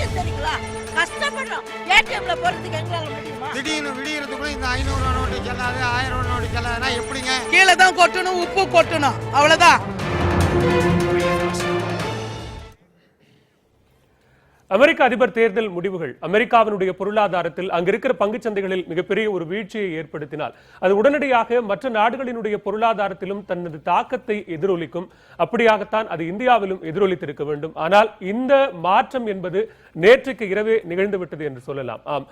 விஷயம் தெரியுங்களா? கஷ்டப்படுறோம். ஏடிஎம்ல போறதுக்கு எங்களால முடியுமா? திடீர்னு விடியறதுக்குள்ள இந்த 500 நோட்டு செல்லாது, 1000 நோட்டு செல்லாதுன்னா எப்படிங்க? கீழே தான் கொட்டணும், உப்பு கொட்டணும், அவ்வளவுதான். அமெரிக்க அதிபர் தேர்தல் முடிவுகள் அமெரிக்காவினுடைய பொருளாதாரத்தில் அங்க இருக்கிற பங்குச்சந்தைகளில் மிகப்பெரிய ஒரு வீழ்ச்சியை ஏற்படுத்தினால் அது உடனடியாக மற்ற நாடுகளினுடைய பொருளாதாரத்திலும் தனது தாக்கத்தை எதிரொலிக்கும். அப்படியாகத்தான் அது இந்தியாவிலும் எதிரொலித்திருக்க வேண்டும். ஆனால் இந்த மாற்றம் என்பது நேற்றுக்கு இரவே நிகழ்ந்துவிட்டது என்று சொல்லலாம். ஆம்,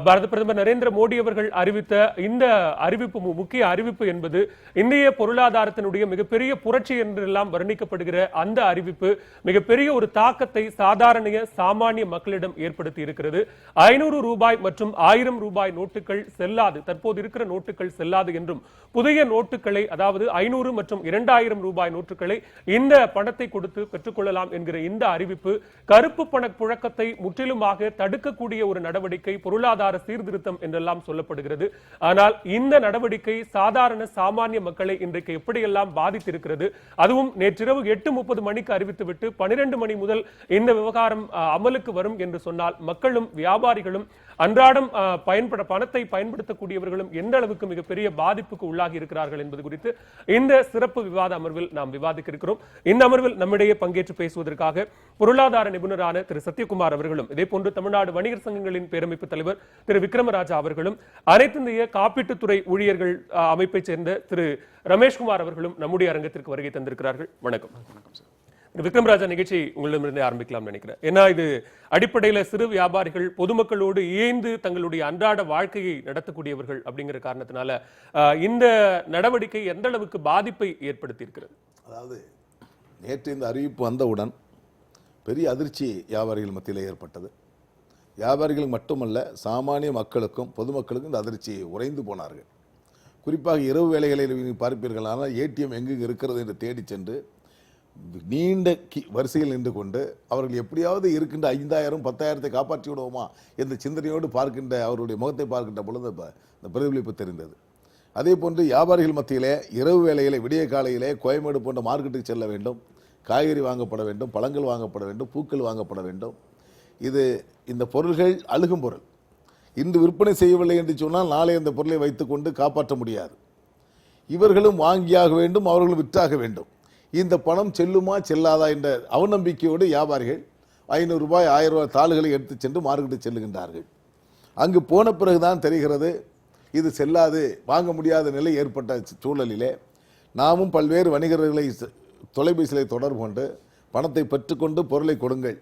பாரத பிரதமர் நரேந்திர மோடி அவர்கள் அறிவித்த இந்த அறிவிப்பு, முக்கிய அறிவிப்பு என்பது இந்திய பொருளாதாரத்தினுடைய மிகப்பெரிய புரட்சி என்றெல்லாம் வர்ணிக்கப்படுகிற அந்த அறிவிப்பு மிகப்பெரிய ஒரு தாக்கத்தை சாதாரண சாமானிய மக்களிடம் ஏற்படுத்தி இருக்கிறது. 500 ரூபாய் மற்றும் 1000 ரூபாய் நோட்டுகள் செல்லாது, தற்போது இருக்கிற நோட்டுகள் செல்லாது என்றும் புதிய நோட்டுகளை, அதாவது 500 மற்றும் 2000 ரூபாய் நோட்டுகளை இந்த பணத்தை கொடுத்து பெற்றுக்கொள்ளலாம் என்கிற இந்த அறிவிப்பு கருப்பு பண புழக்கத்தை முற்றிலுமாக தடுக்கக்கூடிய ஒரு நடவடிக்கை, பொருளாதார சீர்திருத்தம் என்றெல்லாம் சொல்லப்படுகிறது. ஆனால் இந்த நடவடிக்கை சாதாரண சாமானிய மக்களை இன்றைக்கு எப்படியெல்லாம் பாதித்திருக்கிறது, அதுவும் நேற்றிரவு 8:30 மணிக்கு அறிவித்துவிட்டு 12 மணி முதல் இந்த விவகாரம் அமலுக்கு வரும் என்று சொன்னால் மக்களும் வியாபாரிகளும் அன்றாடம் பணத்தை பயன்படுத்தக்கூடியவர்களும் எந்த அளவுக்கு மிகப்பெரிய பாதிப்புக்கு உள்ளாகி இருக்கிறார்கள் என்பது குறித்து இந்த சிறப்பு விவாத அமர்வில் நாம் விவாதிக்க இருக்கிறோம். இந்த அமர்வில் நம்மிடையே பங்கேற்று பேசுவதற்காக பொருளாதார நிபுணரான திரு சத்யகுமார் அவர்களும், இதே போன்று தமிழ்நாடு வணிகர் சங்கங்களின் பேரமைப்பு தலைவர் திரு விக்ரமராஜா அவர்களும், அனைத்து இந்திய காப்பீட்டுத்துறை ஊழியர்கள் அமைப்பைச் சேர்ந்த திரு ரமேஷ்குமார் அவர்களும் நம்முடைய அரங்கத்திற்கு வருகை தந்திருக்கிறார்கள். வணக்கம். விக்ரமராஜா, நிகழ்ச்சி உங்களிடமிருந்தே ஆரம்பிக்கலாம் நினைக்கிறேன். ஏன்னா இது அடிப்படையில சிறு வியாபாரிகள் பொதுமக்களோடு இயைந்து தங்களுடைய அன்றாட வாழ்க்கையை நடத்தக்கூடியவர்கள் அப்படிங்கிற காரணத்தினால இந்த நடவடிக்கை எந்த அளவுக்கு பாதிப்பை ஏற்படுத்தி இருக்கிறது? அதாவது நேற்று இந்த அறிவிப்பு வந்தவுடன் பெரிய அதிர்ச்சி வியாபாரிகள் மத்தியில் ஏற்பட்டது. வியாபாரிகள் மட்டுமல்ல, சாமானிய மக்களுக்கும் பொதுமக்களுக்கும் இந்த அதிர்ச்சி உறைந்து போனார்கள். குறிப்பாக இரவு வேளைகளில் பார்ப்பீர்கள், ஆனால் ஏடிஎம் எங்கு இருக்கிறது என்று தேடி சென்று நீண்ட வரிசையில் நின்று கொண்டு அவர்கள் எப்படியாவது இருக்கின்ற 5000 10,000 காப்பாற்றி விடுவோமா என்ற சிந்தனையோடு பார்க்கின்ற அவருடைய முகத்தை பார்க்கின்ற பொழுது இந்த பிரதிபலிப்பு தெரிந்தது. அதே போன்று வியாபாரிகள் மத்தியிலே இரவு வேளையிலே, விடிய காலையிலே கோயம்பேடு போன்ற மார்க்கெட்டுக்கு செல்ல வேண்டும், காய்கறி வாங்கப்பட வேண்டும், பழங்கள் வாங்கப்பட வேண்டும், பூக்கள் வாங்கப்பட வேண்டும். இந்த பொருள்கள் அழுகும் பொருள். இன்று விற்பனை செய்யவில்லை என்று சொன்னால் நாளை அந்த பொருளை வைத்துக்கொண்டு காப்பாற்ற முடியாது. இவர்களும் வாங்கியாக வேண்டும், அவர்களும் விற்றாக வேண்டும். இந்த பணம் செல்லுமா செல்லாதா என்ற அவநம்பிக்கையோடு வியாபாரிகள் 500 ரூபாய் 1000 ரூபாய் தாள்களை எடுத்து சென்று மார்க்கெட்டு செல்லுகின்றார்கள். அங்கு போன பிறகுதான் தெரிகிறது இது செல்லாது, வாங்க முடியாத நிலை ஏற்பட்ட சூழலிலே நாமும் பல்வேறு வணிகர்களை தொலைபேசியில் தொடர்பு கொண்டு பணத்தை பெற்றுக்கொண்டு பொருளை கொடுங்கள்,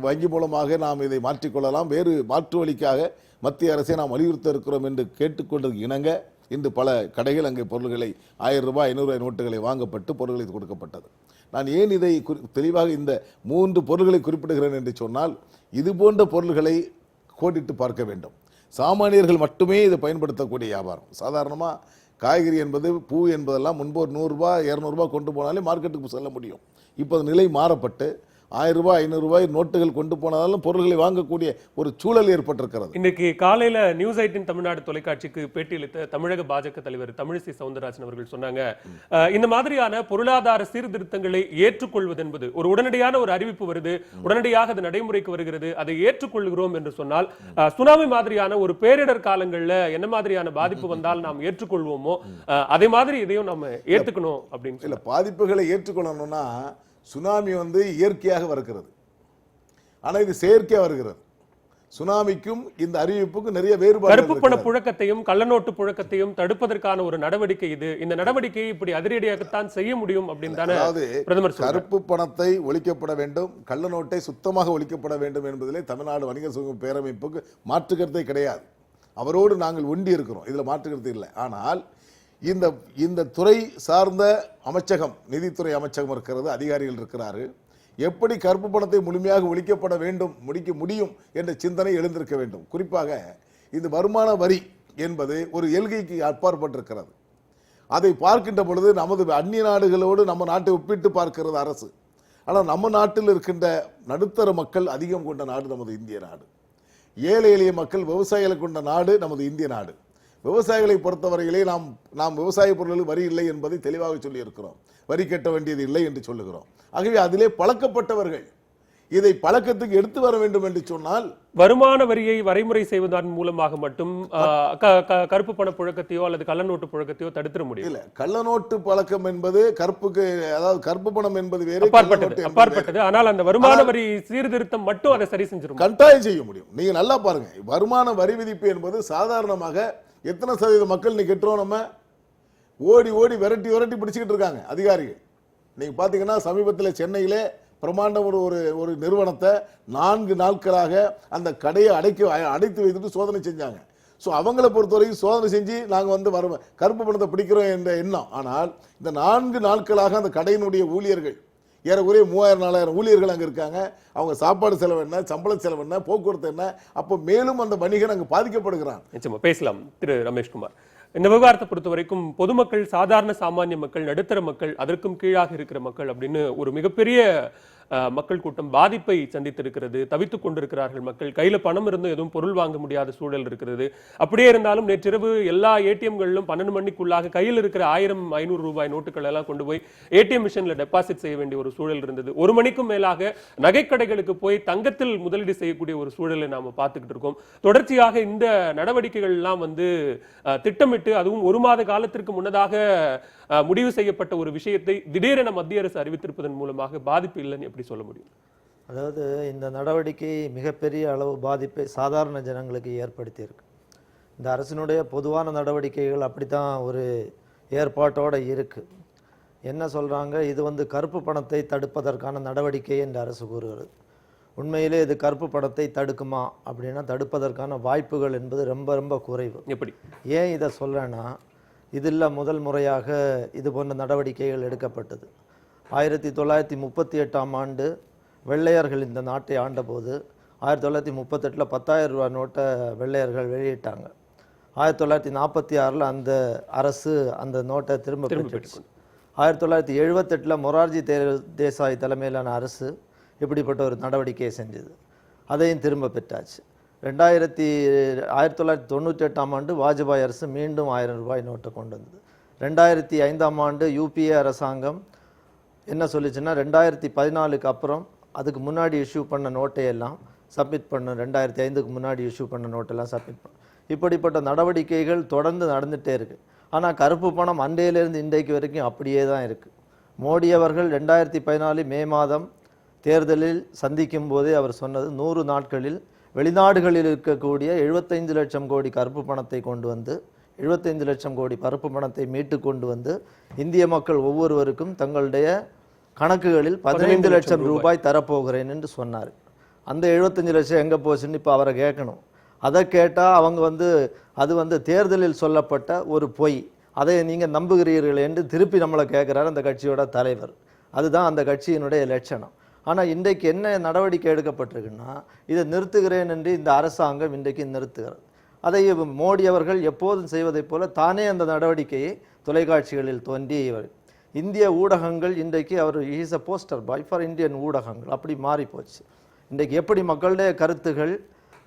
வங்கி மூலமாக நாம் இதை மாற்றிக்கொள்ளலாம், வேறு மாற்று வழிக்காக மத்திய அரசை நாம் வலியுறுத்த இருக்கிறோம் என்று கேட்டுக்கொண்டு இணங்க இன்று பல கடைகள் அங்கே பொருள்களை 1000 ரூபாய் 500 ரூபாய் நோட்டுகளை வாங்கப்பட்டு பொருட்களை கொடுக்கப்பட்டது. நான் ஏன் இதை தெளிவாக இந்த 3 பொருள்களை குறிப்பிடுகிறேன் என்று சொன்னால், இது போன்ற பொருள்களை கோடிட்டு பார்க்க வேண்டும். சாமானியர்கள் மட்டுமே இதை பயன்படுத்தக்கூடிய வியாபாரம். சாதாரணமாக காய்கறி என்பது, பூ என்பதெல்லாம் முன்பு ஒரு 100 ரூபாய் 200 ரூபாய் கொண்டு போனாலே மார்க்கெட்டுக்கு செல்ல முடியும். இப்போ நிலை மாறப்பட்டு 1000 ரூபாய் 500 ரூபாய் நோட்டுகள் கொண்டு போனாலும் பொருள்களை வாங்கக்கூடிய ஒரு சூழல் ஏற்பட்டிருக்கிறது. இன்னைக்கு காலையில நியூஸ் 18 தமிழ்நாடு தொலைக்காட்சிக்கு பேட்டியளித்த தமிழக பாஜக தலைவர் தமிழிசை சவுந்தரராஜன் அவர்கள் சொன்னாங்க, இந்த மாதிரியான பொருளாதார சீர்திருத்தங்களை ஏற்றுக்கொள்வது என்பது ஒரு உடனடியான ஒரு அறிவிப்பு வருது, உடனடியாக அது நடைமுறைக்கு வருகிறது, அதை ஏற்றுக்கொள்கிறோம் என்று சொன்னால் சுனாமி மாதிரியான ஒரு பேரிடர் காலங்கள்ல என்ன மாதிரியான பாதிப்பு வந்தால் நாம் ஏற்றுக்கொள்வோமோ அதே மாதிரி இதையும் நம்ம ஏற்றுக்கணும் அப்படின்னு இல்ல, பாதிப்புகளை ஏற்றுக்கொள்ளணும்னா சுனாமி இயற்கையாக வருகிறது, ஆனால் இது செயற்கையாக வருகிறது. சுனாமிக்கும் இந்த அறிவிப்புக்கும் நிறைய வேறுபாடு. கருப்பு பண புழக்கத்தையும் கள்ளநோட்டு புழக்கத்தையும் தடுப்பதற்கான ஒரு நடவடிக்கை இது. இந்த நடவடிக்கையை இப்படி அதிரடியாகத்தான் செய்ய முடியும் அப்படின்னு தானே பிரதமர் சொல்றார். கருப்பு பணத்தை ஒழிக்கப்பட வேண்டும், கள்ளநோட்டை சுத்தமாக ஒழிக்கப்பட வேண்டும் என்பதிலே தமிழ்நாடு வணிகர் சங்க பேரமைப்புக்கு மாற்று கருத்தை கிடையாது. அவரோடு நாங்கள் ஒண்டி இருக்கிறோம், இதில் மாற்று கருத்து இல்லை. ஆனால் இந்த துறை சார்ந்த அமைச்சகம், நிதித்துறை அமைச்சகம் இருக்கிறது, அதிகாரிகள் இருக்கிறார்கள். எப்படி கருப்பு பணத்தை முழுமையாக ஒழிக்கப்பட வேண்டும், முடியும் என்ற சிந்தனை எழுந்திருக்க வேண்டும். குறிப்பாக இந்த வருமான வரி என்பது ஒரு எல்கைக்கு அப்பாற்பட்டிருக்கிறது. அதை பார்க்கின்ற பொழுது நமது அந்நிய நாடுகளோடு நம்ம நாட்டை ஒப்பிட்டு பார்க்கிறது அரசு. ஆனால் நம்ம நாட்டில் இருக்கின்ற நடுத்தர மக்கள் அதிகம் கொண்ட நாடு நமது இந்திய நாடு. ஏழை எளிய மக்கள் விவசாயிகளை கொண்ட நாடு நமது இந்திய நாடு. விவசாயிகளை பொறுத்தவரையிலே நாம் விவசாய பொருட்களுக்கு வரி இல்லை என்பதை தெளிவாக சொல்லி இருக்கிறோம். வரி கட்ட வேண்டியது இல்லை என்று சொல்லுகிறோம். ஆகவே அதிலே பழக்கப்பட்டவர்கள் இதை பழக்கத்துக்கு எடுத்து வர வேண்டும் என்று சொன்னால் வருமான வரியை வரைமுறை செய்வதன் மூலமாக மட்டும் கருப்பு பண புழக்கத்தையோ அல்லது கள்ளநோட்டு புழக்கத்தையோ தடுத்துட முடியும். இல்ல, கள்ளநோட்டு பழக்கம் என்பது அதாவது கருப்பு பணம் என்பது வேறு, அப்பாற்பட்டது. ஆனால் அந்த வருமான வரி சீர்திருத்தம் மட்டும் அதை சரி செஞ்சிடும், கட்டாயம் செய்ய முடியும். நீங்க நல்லா பாருங்க, வருமான வரி விதிப்பு என்பது சாதாரணமாக எத்தனை சதவீத மக்கள் நீ கெட்டுறோம், நம்ம ஓடி ஓடி விரட்டி விரட்டி பிடிச்சிக்கிட்டு இருக்காங்க அதிகாரிகள். நீங்க பாத்தீங்கன்னா சமீபத்தில் சென்னையிலே பிரமாண்டம் ஒரு நிறுவனத்தை 4 நாட்களாக அந்த கடையை அடைத்து வைத்துட்டு சோதனை செஞ்சாங்க. ஸோ அவங்களை பொறுத்தவரைக்கும் சோதனை செஞ்சு நாங்கள் கருப்பு பணத்தை பிடிக்கிறோம் என்ற எண்ணம். ஆனால் இந்த 4 நாட்களாக அந்த கடையினுடைய ஊழியர்கள் ஏறக்குறைய 3000-4000 ஊழியர்கள் அங்கே இருக்காங்க. அவங்க சாப்பாடு செலவு என்ன, சம்பள செலவு என்ன, போக்குவரத்து என்ன, அப்போ மேலும் அந்த வணிகன் அங்கே பாதிக்கப்படுகிறான். நிச்சயமா பேசலாம் திரு ரமேஷ்குமார். இந்த விவகாரத்தை பொறுத்த வரைக்கும் பொதுமக்கள், சாதாரண சாமானிய மக்கள், நடுத்தர மக்கள், அதற்கும் கீழாக இருக்கிற மக்கள் அப்படின்னு ஒரு மிகப்பெரிய மக்கள் கூட்டம் பாதிப்பை சந்தித்திருக்கிறது. தவித்துக் கொண்டிருக்கிறார்கள் மக்கள். கையில பணம் இருந்து எதுவும் பொருள் வாங்க முடியாத சூழல் இருக்கிறது. அப்படியே இருந்தாலும் நேற்றிரவு எல்லா ஏடிஎம்களிலும் 12 மணிக்குள்ளாக கையில் இருக்கிற 1000-500 ரூபாய் நோட்டுகள் எல்லாம் கொண்டு போய் ஏடிஎம் மிஷின்ல டெபாசிட் செய்ய வேண்டிய ஒரு சூழல் இருந்தது. 1 மணிக்கும் மேலாக நகைக்கடைகளுக்கு போய் தங்கத்தில் முதலீடு செய்யக்கூடிய ஒரு சூழலை நாம பார்த்துக்கிட்டு இருக்கோம். தொடர்ச்சியாக இந்த நடவடிக்கைகள் எல்லாம் திட்டமிட்டு, அதுவும் 1 மாத காலத்திற்கு முன்னதாக முடிவு செய்யப்பட்ட ஒரு விஷயத்தை திடீரென மத்திய அரசு அறிவித்திருப்பதன் மூலமாக பாதிப்பு இல்லைன்னு எப்படி சொல்ல முடியும்? அதாவது இந்த நடவடிக்கை மிகப்பெரிய அளவு பாதிப்பை சாதாரண ஜனங்களுக்கு ஏற்படுத்தி இருக்கு. இந்த அரசினுடைய பொதுவான நடவடிக்கைகள் அப்படித்தான் ஒரு ஏற்பாட்டோடு இருக்கு. என்ன சொல்றாங்க, இது கருப்பு பணத்தை தடுப்பதற்கான நடவடிக்கை என்று அரசு கூறுகிறது. உண்மையிலே இது கருப்பு பணத்தை தடுக்குமா அப்படின்னா தடுப்பதற்கான வாய்ப்புகள் என்பது ரொம்ப ரொம்ப குறைவு. எப்படி? ஏன் இதை சொல்றேன்னா, இதில் முதல் முறையாக இது போன்ற நடவடிக்கைகள் எடுக்கப்பட்டது 1938ஆம் ஆண்டு வெள்ளையர்கள் இந்த நாட்டை ஆண்டபோது 1938 10,000 ரூபாய் நோட்டை வெள்ளையர்கள் வெளியிட்டாங்க. 1946 அந்த அரசு அந்த நோட்டை திரும்ப பெற்றுச்சு. 1978 மொரார்ஜி தேசாய் தலைமையிலான அரசு இப்படிப்பட்ட ஒரு நடவடிக்கையை செஞ்சது. அதையும் திரும்ப பெற்றாச்சு. 1998ஆம் ஆண்டு வாஜ்பாய் அரசு மீண்டும் 1000 ரூபாய் நோட்டை கொண்டு வந்தது. 2005ஆம் ஆண்டு யூபிஏ அரசாங்கம் என்ன சொல்லிச்சுன்னா, 2014க்கு அப்புறம் அதுக்கு முன்னாடி இஷ்யூ பண்ண நோட்டையெல்லாம் சப்மிட் பண்ண, 2005க்கு முன்னாடி இஷ்யூ பண்ண நோட்டெல்லாம் சப்மிட் பண்ண. இப்படிப்பட்ட நடவடிக்கைகள் தொடர்ந்து நடந்துகிட்டே இருக்குது. ஆனால் கருப்பு பணம் அன்றையிலிருந்து இன்றைக்கு வரைக்கும் அப்படியே தான் இருக்குது. மோடி அவர்கள் 2014 மே மாதம் தேர்தலில் சந்திக்கும் போதே அவர் சொன்னது, 100 நாட்களில் வெளிநாடுகளில் இருக்கக்கூடிய 75 லட்சம் கோடி கருப்பு பணத்தை கொண்டு வந்து 75 லட்சம் கோடி கருப்பு பணத்தை மீட்டு கொண்டு வந்து இந்திய மக்கள் ஒவ்வொருவருக்கும் தங்களுடைய கணக்குகளில் 15 லட்சம் ரூபாய் தரப்போகிறேன் என்று சொன்னார். அந்த 75 லட்சம் எங்கே போச்சுன்னு இப்போ அவரை கேட்கணும். அதை கேட்டால் அவங்க அது தேர்தலில் சொல்லப்பட்ட ஒரு பொய், அதை நீங்கள் நம்புகிறீர்கள் என்று திருப்பி நம்மளை கேட்குறாரு அந்த கட்சியோட தலைவர். அதுதான் அந்த கட்சியினுடைய லட்சணம். ஆனால் இன்றைக்கு என்ன நடவடிக்கை எடுக்கப்பட்டிருக்குன்னா, இதை நிறுத்துகிறேன் என்று இந்த அரசாங்கம் இன்றைக்கு நிறுத்துகிறது. அதை மோடி அவர்கள் எப்போதும் செய்வதைப் போல தானே அந்த நடவடிக்கையை தொலைக்காட்சிகளில் தோன்றி இந்திய ஊடகங்கள் இன்றைக்கு அவர் is a poster boy for Indian ஊடகங்கள் அப்படி மாறி போச்சு. இன்றைக்கு எப்படி மக்களுடைய கருத்துகள்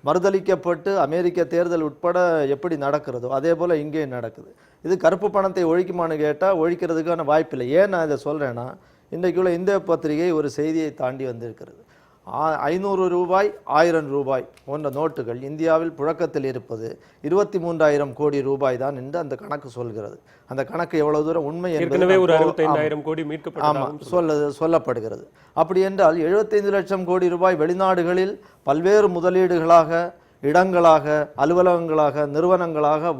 மறுதளிக்கப்பட்டு அமெரிக்க தேர்தல் உட்பட எப்படி நடக்கிறதோ அதே போல் இங்கே நடக்குது. இது கருப்பு பணத்தை ஒழிக்குமான்னு கேட்டால் ஒழிக்கிறதுக்கான வாய்ப்பில்லை. ஏன் நான் இதை சொல்கிறேன்னா, இன்றைக்குள்ள இந்திய பத்திரிகை ஒரு செய்தியை தாண்டி வந்திருக்கிறது. 500 ரூபாய் 1000 ரூபாய் போன்ற நோட்டுகள் இந்தியாவில் புழக்கத்தில் இருப்பது 23,000 கோடி ரூபாய் தான் என்று அந்த கணக்கு சொல்கிறது. அந்த கணக்கு எவ்வளவு தூரம் உண்மை என்பது சொல்லப்படுகிறது. அப்படி என்றால் 75 லட்சம் கோடி ரூபாய் வெளிநாடுகளில் பல்வேறு முதலீடுகளாக, இடங்களாக, அலுவலகங்களாக, நிறுவனங்களாக,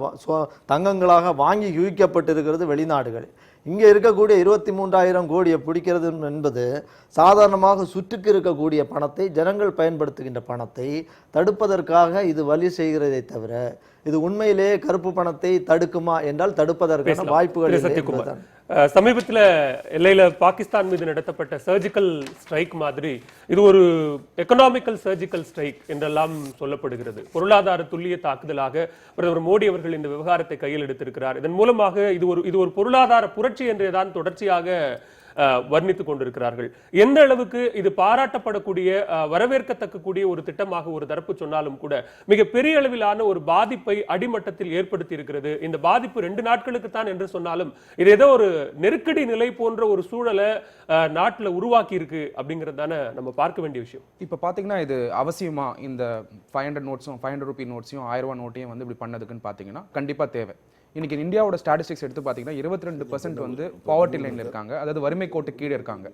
தங்கங்களாக வாங்கி குவிக்கப்பட்டிருக்கிறது வெளிநாடுகளில். இங்கே இருக்கக்கூடிய 23,000 கோடியை பிடிக்கிறது என்பது சாதாரணமாக சுற்றுக்கு இருக்கக்கூடிய பணத்தை, ஜனங்கள் பயன்படுத்துகின்ற பணத்தை தடுப்பதற்காக இது வழி செய்கிறதை தவிர இது உண்மையிலேயே கருப்பு பணத்தை தடுக்குமா என்றால் தடுப்பதற்கான வாய்ப்புகள் இல்லை. சமீபத்தில் எல்லையில பாகிஸ்தான் மீது நடத்தப்பட்ட சர்ஜிக்கல் ஸ்ட்ரைக் மாதிரி இது ஒரு எக்கனாமிக்கல் சர்ஜிக்கல் ஸ்ட்ரைக் என்றெல்லாம் சொல்லப்படுகிறது. பொருளாதார துல்லிய தாக்குதலாக பிரதமர் மோடி அவர்கள் இந்த விவகாரத்தை கையில் எடுத்திருக்கிறார். இதன் மூலமாக இது ஒரு பொருளாதார புரட்சி என்றுதான் தொடர்ச்சியாக வர்ணித்துக் கொண்டிருக்கிறார்கள். எந்த அளவுக்கு இது பாராட்டப்படக்கூடிய வரவேற்கத்தக்கக்கூடிய ஒரு திட்டமாக ஒரு தரப்பு சொன்னாலும் கூட மிக பெரிய அளவிலான ஒரு பாதிப்பை அடிமட்டத்தில் ஏற்படுத்தி இருக்கிறது. இந்த பாதிப்பு 2 நாட்களுக்கு தான் என்று சொன்னாலும் இது ஏதோ ஒரு நெருக்கடி நிலை போன்ற ஒரு சூழலை நாட்டில் உருவாக்கி இருக்கு அப்படிங்கறதான நம்ம பார்க்க வேண்டிய விஷயம். இப்ப பாத்தீங்கன்னா இது அவசியமா இந்த 500 நோட்ஸும் 500 ரூபி நோட்ஸையும் 1000 ரூபாய் நோட்டையும் வந்து இப்படி பண்ணதுக்குன்னு பாத்தீங்கன்னா கண்டிப்பா தேவை. இன்னைக்கு இந்தியாவோட ஸ்டாட்டிஸ்டிக்ஸ் எடுத்து பார்த்தீங்கன்னா 22% வந்து பாவர்ட்டி லைன்ல இருக்காங்க, அதாவது வறுமை கோட்டு கீழே இருக்காங்க.